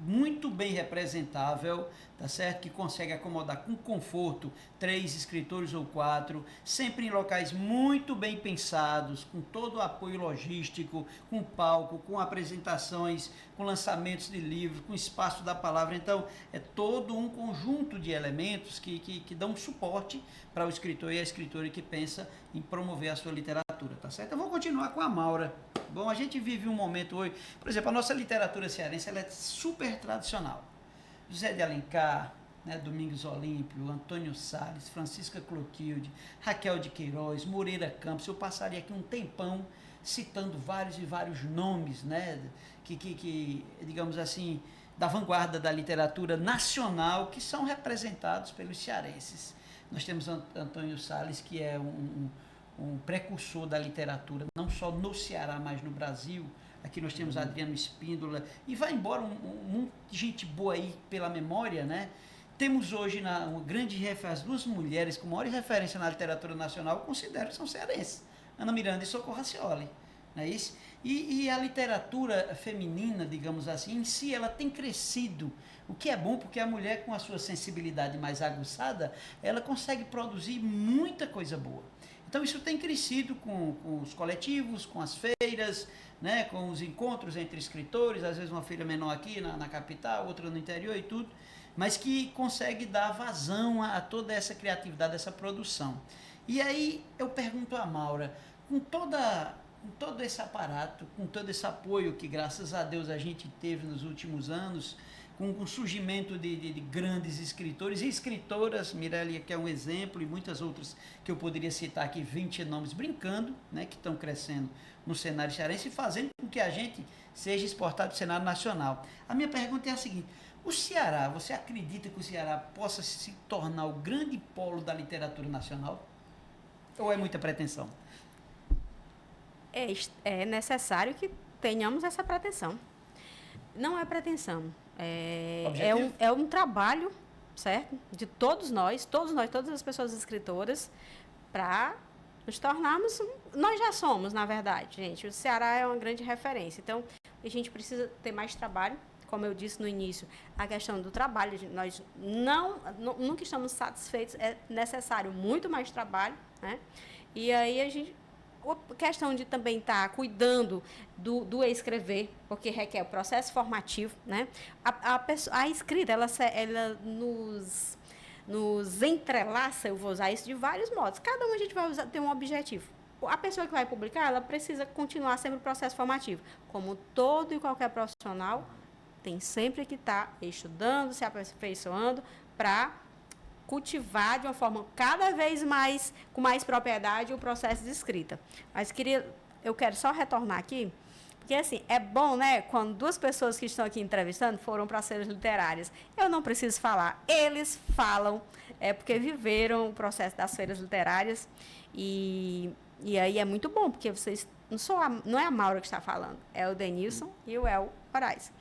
muito bem representável, tá certo? Que consegue acomodar com conforto 3 escritores ou 4, sempre em locais muito bem pensados, com todo o apoio logístico, com palco, com apresentações, com lançamentos de livros, com espaço da palavra. Então, é todo um conjunto de elementos que dão suporte para o escritor e a escritora que pensa em promover a sua literatura, tá certo? Eu vou continuar com a Maura. Bom, a gente vive um momento hoje, por exemplo, a nossa literatura cearense, ela é super tradicional. José de Alencar, né, Domingos Olímpio, Antônio Salles, Francisca Clotilde, Raquel de Queiroz, Moreira Campos. Eu passaria aqui um tempão citando vários e vários nomes, né, que digamos assim, da vanguarda da literatura nacional, que são representados pelos cearenses. Nós temos Antônio Salles, que é um precursor da literatura, não só no Ceará, mas no Brasil. Aqui nós temos Adriano Espíndola, e vai embora um monte de gente boa aí pela memória, né? Temos hoje uma grande as 2 mulheres com maior referência na literatura nacional, eu considero que são cearenses, Ana Miranda e Socorro Racioli, não é isso? E a literatura feminina, digamos assim, em si, ela tem crescido, o que é bom, porque a mulher, com a sua sensibilidade mais aguçada, ela consegue produzir muita coisa boa. Então, isso tem crescido com os coletivos, com as feiras, né, com os encontros entre escritores, às vezes uma feira menor aqui na capital, outra no interior e tudo, mas que consegue dar vazão a toda essa criatividade, essa produção. E aí eu pergunto a Maura, com todo esse aparato, com todo esse apoio que, graças a Deus, a gente teve nos últimos anos, com o surgimento de grandes escritores e escritoras, Mirelia, que é um exemplo, e muitas outras que eu poderia citar aqui, 20 nomes brincando, né, que estão crescendo no cenário cearense e fazendo com que a gente seja exportado para o cenário nacional. A minha pergunta é a seguinte: o Ceará, você acredita que o Ceará possa se tornar o grande polo da literatura nacional? Ou é muita pretensão? É necessário que tenhamos essa pretensão. Não é pretensão. É um trabalho, certo? De todas as pessoas escritoras, para nos tornarmos... Nós já somos, na verdade, gente. O Ceará é uma grande referência. Então, a gente precisa ter mais trabalho. Como eu disse no início, a questão do trabalho, nós nunca estamos satisfeitos. É necessário muito mais trabalho, né? E aí a questão de também estar cuidando do escrever, porque requer o processo formativo, né? A escrita, ela nos entrelaça, eu vou usar isso de vários modos. Cada um a gente vai ter um objetivo. A pessoa que vai publicar, ela precisa continuar sempre o processo formativo. Como todo e qualquer profissional, tem sempre que estar estudando, se aperfeiçoando para cultivar de uma forma cada vez mais, com mais propriedade, o processo de escrita. Mas eu quero só retornar aqui, porque assim, é bom, né, quando duas pessoas que estão aqui entrevistando foram para feiras literárias. Eu não preciso falar, eles falam, porque viveram o processo das feiras literárias, e aí é muito bom, porque vocês, não é a Maura que está falando, é o Denilson e o El Moraes.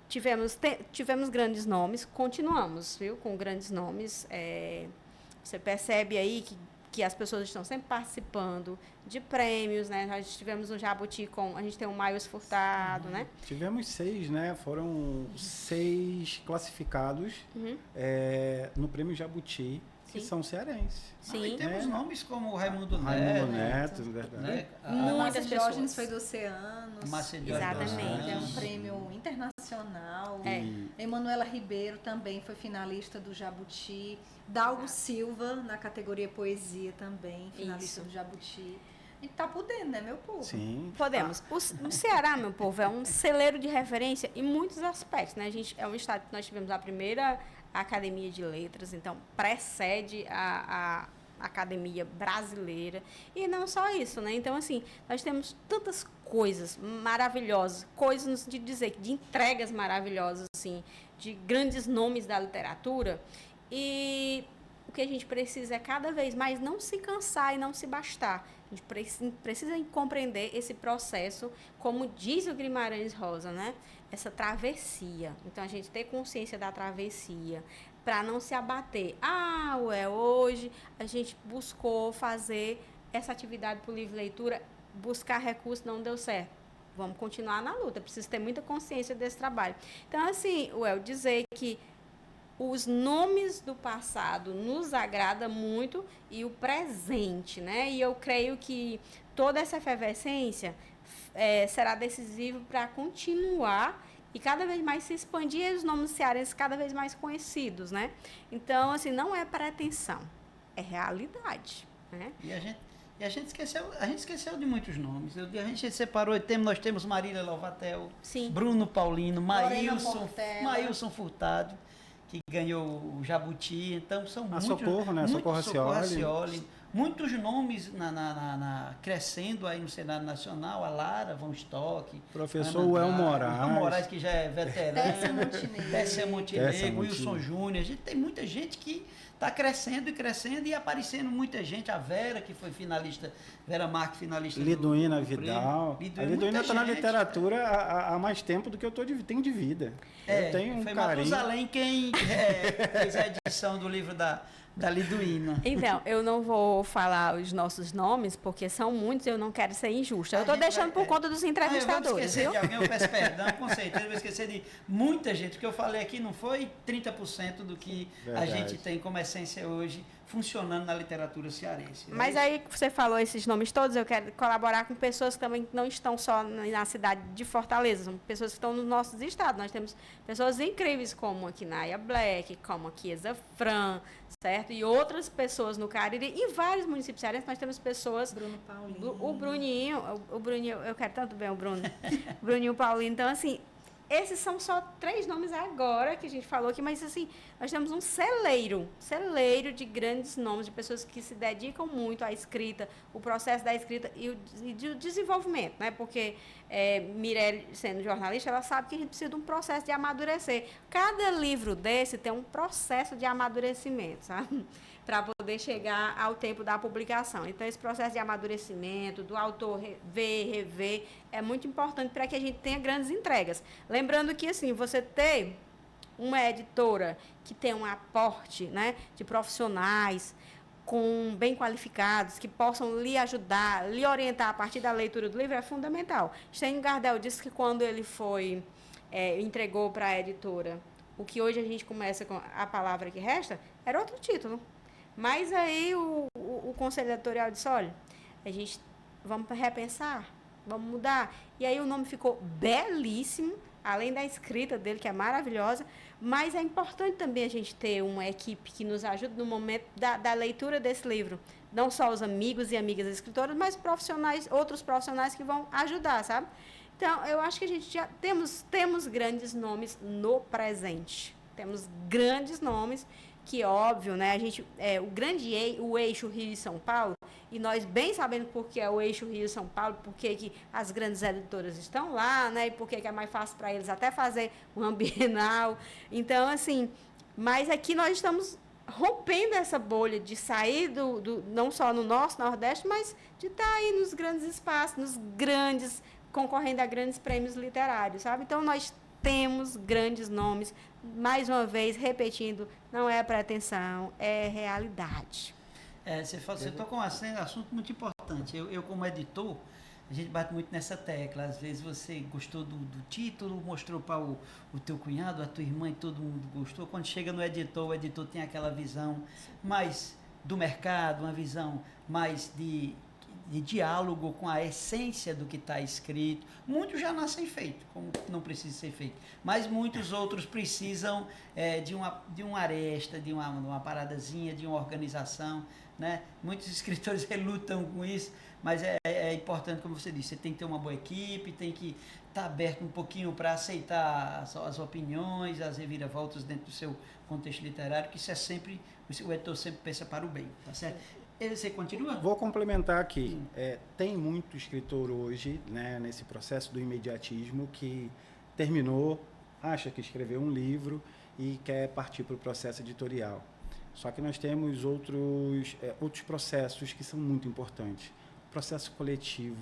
Tivemos grandes nomes, continuamos, viu, com grandes nomes. Você percebe aí que as pessoas estão sempre participando de prêmios, né? Nós tivemos um Jabuti a gente tem o Maius Furtado, né? Tivemos 6, né? Foram 6 classificados no Prêmio Jabuti, que são cearenses. Sim. E temos nomes como Raimundo Neto, verdade. Né? Muitas pessoas. Foi do Oceanos. Exatamente. É um prêmio internacional. Emanuela Ribeiro também foi finalista do Jabuti. Dalgo Silva, na categoria Poesia também, finalista do Jabuti. A gente tá podendo, né, meu povo? Sim. Podemos. O Ceará, meu povo, é um celeiro de referência em muitos aspectos, né? É um estado que nós tivemos a primeira Academia de Letras, então precede a Academia Brasileira. E não só isso, né? Então, assim, nós temos tantas coisas maravilhosas, coisas de dizer, de entregas maravilhosas, assim, de grandes nomes da literatura. E o que a gente precisa é cada vez mais não se cansar e não se bastar. A gente precisa compreender esse processo, como diz o Guimarães Rosa, né? Essa travessia. Então, a gente ter consciência da travessia, para não se abater. Hoje a gente buscou fazer essa atividade por livre leitura, buscar recursos, não deu certo. Vamos continuar na luta, preciso ter muita consciência desse trabalho. Então, assim, dizer que os nomes do passado nos agrada muito e o presente, né? E eu creio que toda essa efervescência será decisiva para continuar e cada vez mais se expandir e os nomes cearenses cada vez mais conhecidos, né? Então, assim, não é pretensão, é realidade, né? E a gente esqueceu de muitos nomes. A gente separou, nós temos Marília Lovatel, sim, Bruno Paulino, Maílson Furtado, que ganhou o Jabuti. Então, são muitos. Socorro, né? Socorro Racioli. Muitos nomes crescendo aí no cenário nacional. A Lara Von Stock. Professor El Moraes, que já é veterano. Tessia Montenegro, Wilson Júnior. A gente tem muita gente que está crescendo e aparecendo muita gente. A Vera, que foi finalista, Vera Marques, finalista Liduína Vidal. A Liduína está na literatura há mais tempo do que eu tenho de vida. Eu tenho um foi carinho. Matusalém quem fez a edição do livro da Liduína. Então, eu não vou falar os nossos nomes, porque são muitos e eu não quero ser injusta. Eu estou deixando por conta dos entrevistadores, eu vou esquecer viu? de alguém, eu peço perdão, com certeza. Eu vou esquecer de muita gente. O que eu falei aqui não foi 30% do que a gente tem como essência hoje funcionando na literatura cearense. Mas aí você falou esses nomes todos, eu quero colaborar com pessoas que também não estão só na cidade de Fortaleza, são pessoas que estão nos nossos estados. Nós temos pessoas incríveis como aqui Naya Black, como aqui Eza Fran, certo? E outras pessoas no Cariri, em vários municípios cearenses nós temos pessoas... Bruno Paulino. O Bruninho, eu quero tanto bem o Bruno. Bruninho Paulino, então assim... Esses são só 3 nomes agora que a gente falou aqui, mas assim, nós temos um celeiro de grandes nomes, de pessoas que se dedicam muito à escrita, o processo da escrita e do desenvolvimento, né? Porque Mirelle, sendo jornalista, ela sabe que a gente precisa de um processo de amadurecer. Cada livro desse tem um processo de amadurecimento, sabe? Para poder chegar ao tempo da publicação. Então, esse processo de amadurecimento, do autor rever, é muito importante para que a gente tenha grandes entregas. Lembrando que, assim, você ter uma editora que tem um aporte, né, de profissionais bem qualificados, que possam lhe ajudar, lhe orientar a partir da leitura do livro, é fundamental. Stênio Gardel disse que quando ele entregou para a editora o que hoje a gente começa com A Palavra que Resta, era outro título. Mas aí o conselho editorial disse, olha, vamos repensar, vamos mudar. E aí o nome ficou belíssimo, além da escrita dele, que é maravilhosa, mas é importante também a gente ter uma equipe que nos ajude no momento da leitura desse livro. Não só os amigos e amigas escritoras, mas outros profissionais que vão ajudar, sabe? Então, eu acho que a gente já temos grandes nomes no presente. Temos grandes nomes que, óbvio, né? A gente, o eixo Rio e São Paulo, e nós bem sabendo por que é o eixo Rio e São Paulo, por que as grandes editoras estão lá, né? E por que é mais fácil para eles até fazer uma Bienal. Então, assim, mas aqui nós estamos rompendo essa bolha de sair não só no nosso Nordeste, mas de estar aí nos grandes espaços, concorrendo a grandes prêmios literários, sabe? Então, nós temos grandes nomes, mais uma vez, repetindo, não é pretensão, é realidade. Você tocou um assunto muito importante. Eu, como editor, a gente bate muito nessa tecla. Às vezes você gostou do título, mostrou para o teu cunhado, a tua irmã, e todo mundo gostou. Quando chega no editor, o editor tem aquela visão mais do mercado, uma visão mais de diálogo com a essência do que está escrito. Muitos já nascem feitos, como não precisa ser feito. Mas muitos outros precisam de uma aresta, de uma paradazinha, de uma organização, né? Muitos escritores relutam com isso, mas é importante, como você disse, você tem que ter uma boa equipe, tem que estar aberto um pouquinho para aceitar as opiniões, as reviravoltas dentro do seu contexto literário, que isso é sempre, o editor sempre pensa para o bem, tá certo? Você continua? Vou complementar aqui. Tem muito escritor hoje, né, nesse processo do imediatismo, que terminou, acha que escreveu um livro e quer partir para o processo editorial. Só que nós temos outros processos que são muito importantes. O processo coletivo,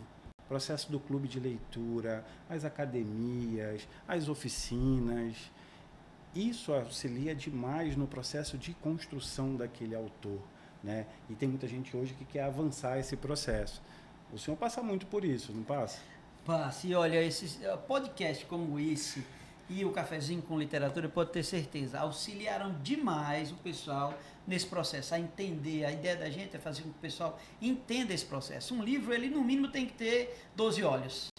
o processo do clube de leitura, as academias, as oficinas. Isso auxilia demais no processo de construção daquele autor. Né? E tem muita gente hoje que quer avançar esse processo. O senhor passa muito por isso, não passa? Passa. E olha, esses podcasts como esse e o Cafezinho com Literatura, pode ter certeza, auxiliaram demais o pessoal nesse processo, a entender. A ideia da gente é fazer com que o pessoal entenda esse processo. Um livro, ele no mínimo tem que ter 12 olhos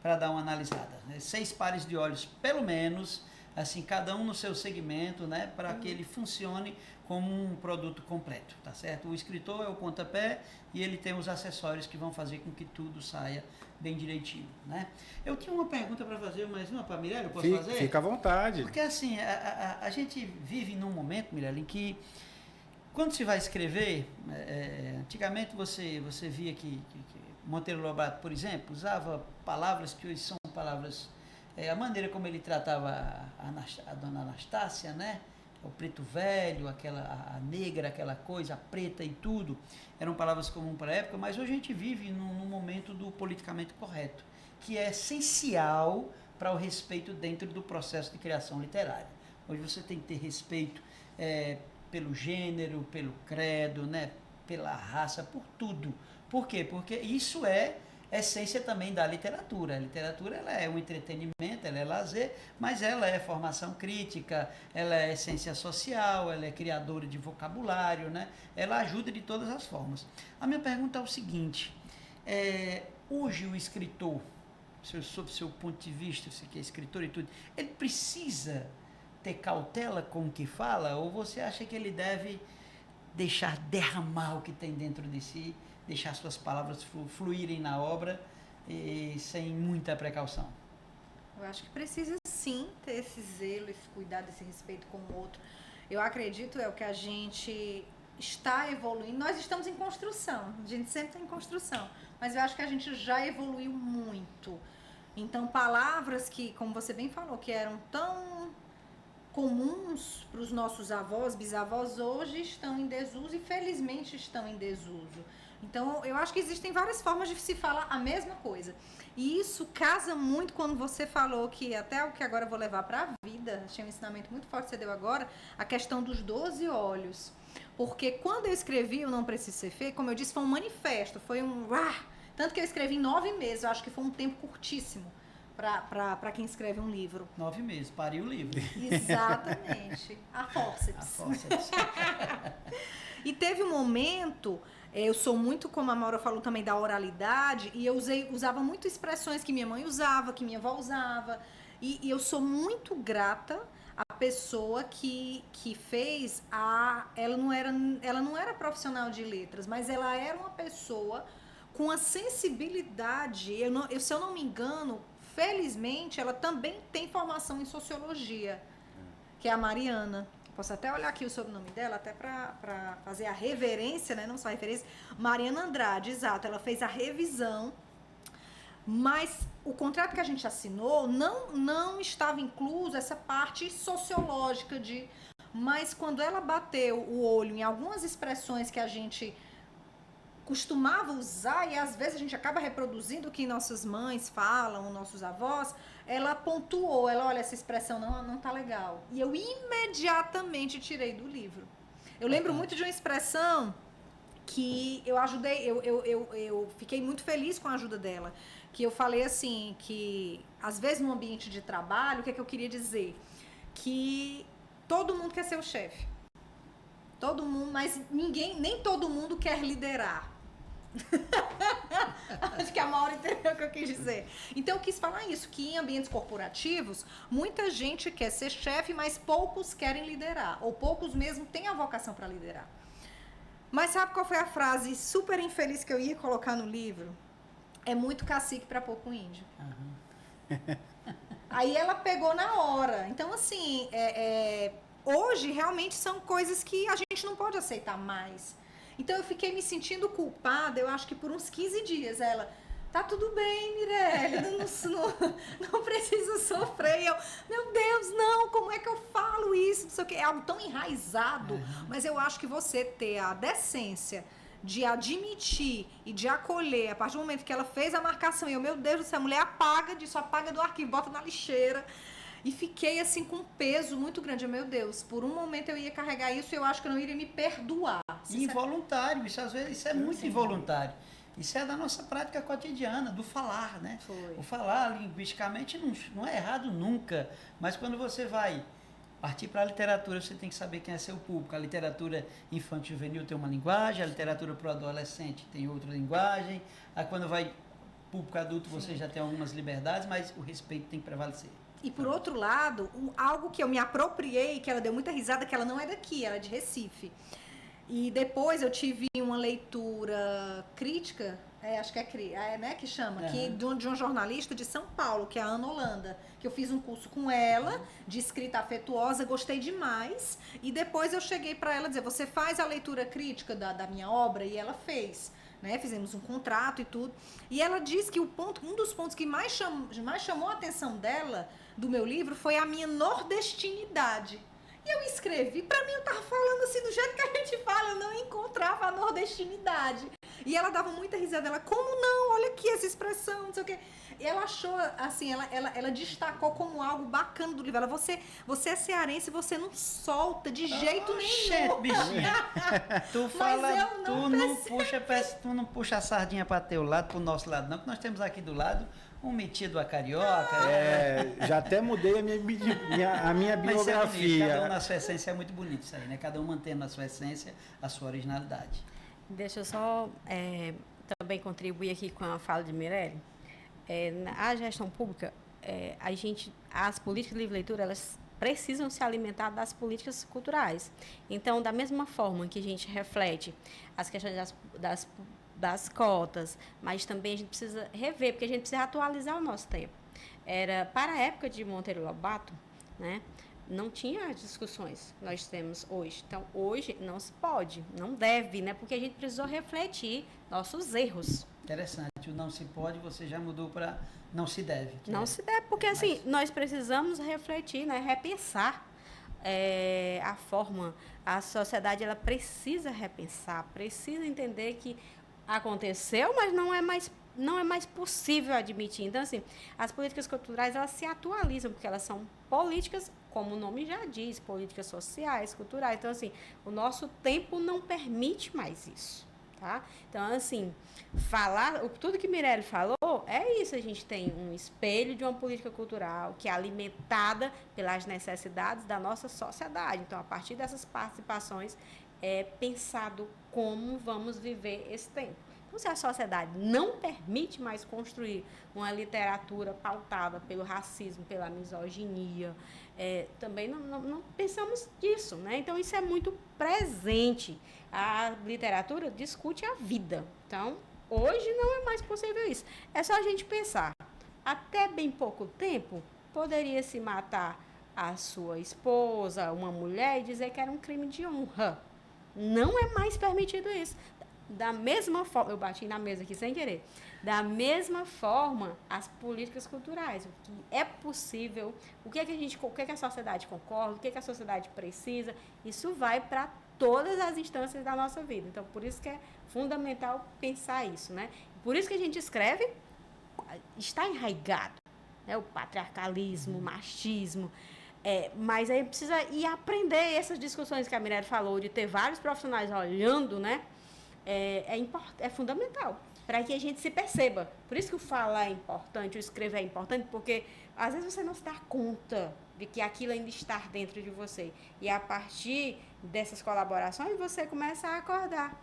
para dar uma analisada, né? 6 pares de olhos, pelo menos, assim, cada um no seu segmento, né, para que ele funcione como um produto completo, tá certo? O escritor é o pontapé e ele tem os acessórios que vão fazer com que tudo saia bem direitinho, né? Eu tinha uma pergunta para fazer, mais uma para a Mirella, eu posso fazer? Fica à vontade. Porque assim, a gente vive num momento, Mirella, em que quando se vai escrever, antigamente você via que Monteiro Lobato, por exemplo, usava palavras que hoje são palavras, a maneira como ele tratava a dona Anastácia, né? O preto velho, a negra, aquela coisa, a preta e tudo, eram palavras comuns para a época, mas hoje a gente vive num momento do politicamente correto, que é essencial para o respeito dentro do processo de criação literária. Hoje você tem que ter respeito pelo gênero, pelo credo, né? Pela raça, por tudo. Por quê? Porque isso é essência também da literatura. A literatura, ela é um entretenimento, ela é lazer, mas ela é formação crítica, ela é essência social, ela é criadora de vocabulário, né? Ela ajuda de todas as formas. A minha pergunta é o seguinte, hoje o escritor, sob o seu ponto de vista, você que é escritor e tudo, ele precisa ter cautela com o que fala, ou você acha que ele deve deixar derramar o que tem dentro de si, deixar suas palavras fluírem na obra e sem muita precaução? Eu acho que precisa sim ter esse zelo, esse cuidado, esse respeito com o outro. Eu acredito que a gente está evoluindo. Nós estamos em construção, a gente sempre está em construção, mas eu acho que a gente já evoluiu muito. Então, palavras que, como você bem falou, que eram tão comuns para os nossos avós, bisavós, hoje estão em desuso e felizmente estão em desuso. Então, eu acho que existem várias formas de se falar a mesma coisa. E isso casa muito quando você falou que, até o que agora eu vou levar para a vida, achei um ensinamento muito forte que você deu agora, a questão dos 12 olhos. Porque quando eu escrevi o Não Precisa Ser Feito, como eu disse, foi um manifesto, foi um... tanto que eu escrevi em 9 meses, eu acho que foi um tempo curtíssimo para quem escreve um livro. 9 meses, pariu o livro. Exatamente. A fórceps. A fórceps. E teve um momento, eu sou muito, como a Maura falou também, da oralidade, e eu usava muito expressões que minha mãe usava, que minha avó usava, e eu sou muito grata à pessoa que fez ela não era profissional de letras, mas ela era uma pessoa com a sensibilidade, se eu não me engano, felizmente, ela também tem formação em sociologia, que é a Mariana. Posso até olhar aqui o sobrenome dela, até para fazer a reverência, né? Não só a referência. Mariana Andrade, exato. Ela fez a revisão, mas o contrato que a gente assinou não estava incluso essa parte sociológica de... Mas quando ela bateu o olho em algumas expressões que a gente costumava usar, e às vezes a gente acaba reproduzindo o que nossas mães falam, nossos avós, ela pontuou, olha, essa expressão não tá legal. E eu imediatamente tirei do livro. Eu lembro muito de uma expressão que eu ajudei, eu fiquei muito feliz com a ajuda dela, que eu falei assim, que às vezes no ambiente de trabalho, o que é que eu queria dizer? Que todo mundo quer ser o chefe. Todo mundo, mas nem todo mundo quer liderar. Acho que a Maura entendeu o que eu quis dizer. Então eu quis falar isso, que em ambientes corporativos muita gente quer ser chefe, mas poucos querem liderar, ou poucos mesmo têm a vocação para liderar. Mas sabe qual foi a frase super infeliz que eu ia colocar no livro? É muito cacique para pouco índio. Aí ela pegou na hora. Então assim, hoje realmente são coisas que a gente não pode aceitar mais. Então eu fiquei me sentindo culpada, eu acho que por uns 15 dias. Ela, tá tudo bem, Mirelle, não precisa sofrer. Eu, meu Deus, não, como é que eu falo isso? Não sei o quê. É algo tão enraizado, mas eu acho que você ter a decência de admitir e de acolher, a partir do momento que ela fez a marcação, e eu, meu Deus do céu, a mulher apaga disso, apaga do arquivo, bota na lixeira. E fiquei assim com um peso muito grande. Eu, meu Deus, por um momento eu ia carregar isso e eu acho que eu não iria me perdoar. Involuntário, isso às vezes isso é muito involuntário. Isso é da nossa prática cotidiana, do falar, né? Foi. O falar linguisticamente não é errado nunca, mas quando você vai partir para a literatura, você tem que saber quem é seu público. A literatura infantil juvenil tem uma linguagem, a literatura para o adolescente tem outra linguagem, aí quando vai público adulto você já tem algumas liberdades, mas o respeito tem que prevalecer. E por outro lado, algo que eu me apropriei, que ela deu muita risada, que ela não é daqui, ela é de Recife. E depois eu tive uma leitura crítica, acho que né, que chama, de um jornalista de São Paulo, que é a Ana Holanda, que eu fiz um curso com ela, de escrita afetuosa, gostei demais. E depois eu cheguei para ela dizer, você faz a leitura crítica da minha obra? E ela fez. Né, fizemos um contrato e tudo. E ela disse que um dos pontos que mais chamou a atenção dela, do meu livro, foi a minha nordestinidade. E eu escrevi, pra mim eu tava falando assim, do jeito que a gente fala, eu não encontrava a nordestinidade. E ela dava muita risada, ela, como não? Olha aqui essa expressão, não sei o quê. E ela achou, assim, ela destacou como algo bacana do livro. Ela, você é cearense, você não solta de jeito nenhum. Bichinha. Tu fala, tu não puxa a sardinha para teu lado, pro nosso lado, não, que nós temos aqui do lado um metido a carioca. Já até mudei a minha biografia. Cada um na sua essência é muito bonito isso aí, né? Cada um mantendo na sua essência a sua originalidade. Deixa eu só também contribuir aqui com a fala de Mirelle. A gestão pública, as políticas de livre leitura, elas precisam se alimentar das políticas culturais. Então, da mesma forma que a gente reflete as questões das cotas, mas também a gente precisa rever, porque a gente precisa atualizar o nosso tempo. Para a época de Monteiro Lobato, né, não tinha as discussões que nós temos hoje. Então, hoje não se pode, não deve, né, porque a gente precisou refletir nossos erros. Interessante, o não se pode, você já mudou para não se deve. Não se deve, porque assim, nós precisamos refletir, né, repensar a forma, a sociedade ela precisa repensar, precisa entender que aconteceu, mas não é mais possível admitir. Então, assim, as políticas culturais, elas se atualizam, porque elas são políticas, como o nome já diz, políticas sociais, culturais. Então, assim, o nosso tempo não permite mais isso, tá? Então, assim, tudo que Mirelle falou, é isso. A gente tem um espelho de uma política cultural que é alimentada pelas necessidades da nossa sociedade. Então, a partir dessas participações, é pensado como vamos viver esse tempo. Então, se a sociedade não permite mais construir uma literatura pautada pelo racismo, pela misoginia, também não pensamos nisso, né? Então, isso é muito presente. A literatura discute a vida. Então, hoje não é mais possível isso. É só a gente pensar. até bem pouco tempo, poderia se matar a sua esposa, uma mulher, e dizer que era um crime de honra. Não é mais permitido isso. Da mesma forma, eu bati na mesa aqui sem querer. Da mesma forma, as políticas culturais, o que é possível, o que é que a sociedade concorda, o que é que a sociedade precisa, isso vai para todas as instâncias da nossa vida. Então, por isso que é fundamental pensar isso, né? Por isso que a gente escreve, está enraizado, né? O patriarcalismo, o machismo, mas aí precisa ir aprender essas discussões que a Mirelle falou, de ter vários profissionais olhando, né? É fundamental para que a gente se perceba. Por isso que o falar é importante, o escrever é importante, porque às vezes você não se dá conta de que aquilo ainda está dentro de você. E a partir dessas colaborações, você começa a acordar.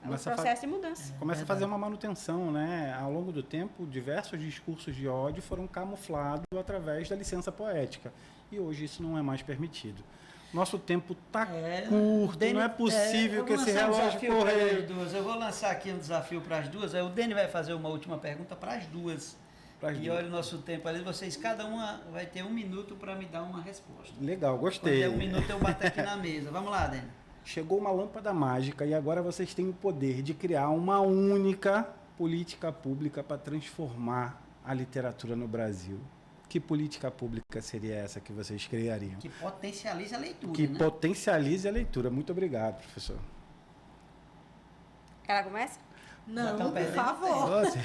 É um processo de mudança. Começa a fazer uma manutenção, né? Ao longo do tempo, diversos discursos de ódio foram camuflados através da licença poética. E hoje isso não é mais permitido. Nosso tempo está curto, não é possível que esse relógio corra. Eu vou lançar aqui um desafio para as duas. Aí o Deni vai fazer uma última pergunta para as duas. E olha o nosso tempo ali. Vocês, cada uma vai ter 1 minuto para me dar uma resposta. Legal, gostei. Quando der 1 minuto eu bato aqui na mesa. Vamos lá, Deni. Chegou uma lâmpada mágica e agora vocês têm o poder de criar uma única política pública para transformar a literatura no Brasil. Que política pública seria essa que vocês criariam? Que potencialize a leitura, Que né? potencialize a leitura. Muito obrigado, professor. Ela começa? Não, por favor. Nossa.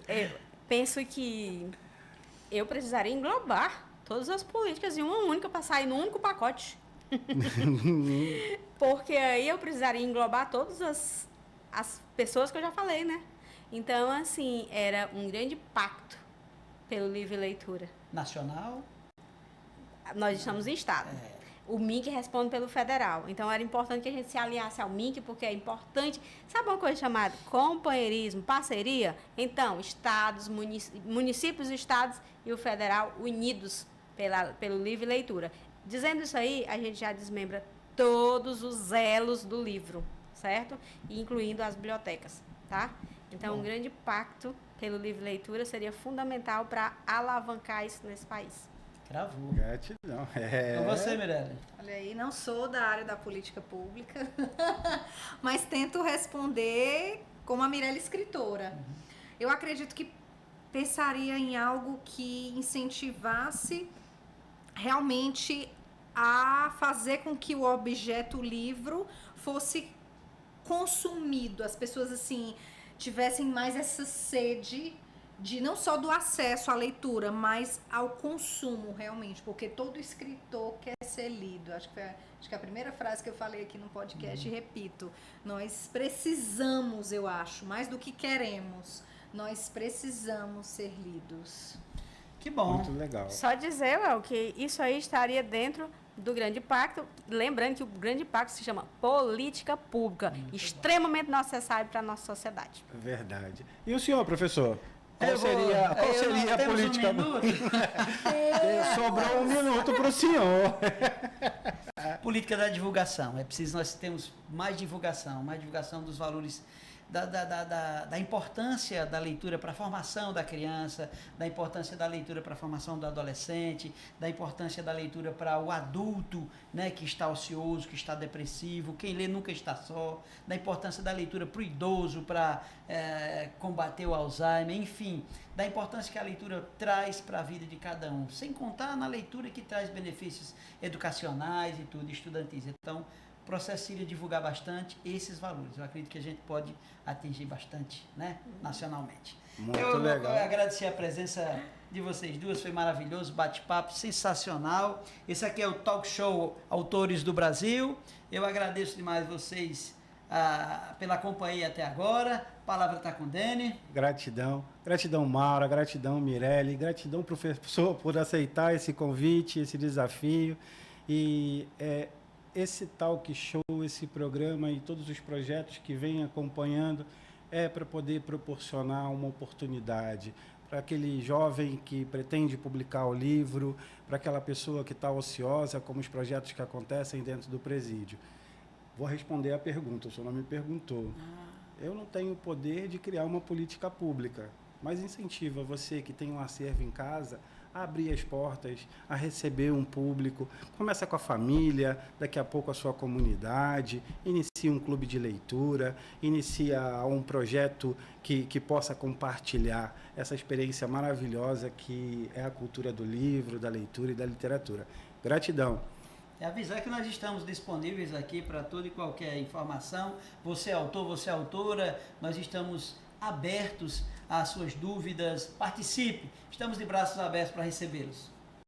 Eu penso que eu precisaria englobar todas as políticas em uma única para sair num único pacote. Porque aí eu precisaria englobar todas as pessoas que eu já falei, né? Então, assim, era um grande pacto pelo livre leitura. Nacional? Nós estamos em estado. O MINC responde pelo federal. Então, era importante que a gente se aliasse ao MINC, porque é importante... Sabe uma coisa chamada companheirismo, parceria? Então, estados, municípios, estados e o federal unidos pelo livre leitura. Dizendo isso aí, a gente já desmembra todos os elos do livro, certo? Incluindo as bibliotecas, tá? Então, um grande pacto pelo livre leitura seria fundamental para alavancar isso nesse país. Cravou. Gratidão. Com você, Mirelle. Olha aí, não sou da área da política pública, mas tento responder como a Mirelle escritora. Eu acredito que pensaria em algo que incentivasse realmente a fazer com que o objeto livro fosse consumido. As pessoas, assim, tivessem mais essa sede de não só do acesso à leitura, mas ao consumo, realmente, porque todo escritor quer ser lido. Acho que a primeira frase que eu falei aqui no podcast, repito, nós precisamos, eu acho, mais do que queremos, nós precisamos ser lidos. Que bom. Muito legal. Só dizer, Well, que isso aí estaria dentro do Grande Pacto, lembrando que o Grande Pacto se chama política pública, extremamente necessário para a nossa sociedade. Verdade. E o senhor, professor? Qual seria a política? Sobrou 1 minuto para o senhor. Política da divulgação. É preciso nós temos mais divulgação dos valores, da importância da leitura para a formação da criança, da importância da leitura para a formação do adolescente, da importância da leitura para o adulto, né, que está ocioso, que está depressivo, quem lê nunca está só, da importância da leitura para o idoso, para combater o Alzheimer, enfim, da importância que a leitura traz para a vida de cada um, sem contar na leitura que traz benefícios educacionais e tudo, estudantis. Então, o processo seria divulgar bastante esses valores. Eu acredito que a gente pode atingir bastante, né, nacionalmente. Muito eu legal. agradecer a presença de vocês duas, foi maravilhoso, bate-papo sensacional. Esse aqui é o Talk Show Autores do Brasil. Eu agradeço demais vocês pela companhia até agora. A palavra está com o Deni. Gratidão. Gratidão, Maura. Gratidão, Mirelle. Gratidão, professor, por aceitar esse convite, esse desafio. E esse talk show, esse programa e todos os projetos que vem acompanhando para poder proporcionar uma oportunidade para aquele jovem que pretende publicar o livro, para aquela pessoa que está ociosa, como os projetos que acontecem dentro do presídio. Vou responder a pergunta, o senhor não me perguntou. Eu não tenho o poder de criar uma política pública, mas incentiva você que tem um acervo em casa a abrir as portas, a receber um público. Começa com a família, daqui a pouco a sua comunidade, inicia um clube de leitura, inicia um projeto que possa compartilhar essa experiência maravilhosa que é a cultura do livro, da leitura e da literatura. Gratidão. É avisar que nós estamos disponíveis aqui para toda e qualquer informação. Você é autor, você é autora, nós estamos abertos às suas dúvidas. Participe, estamos de braços abertos para recebê-los.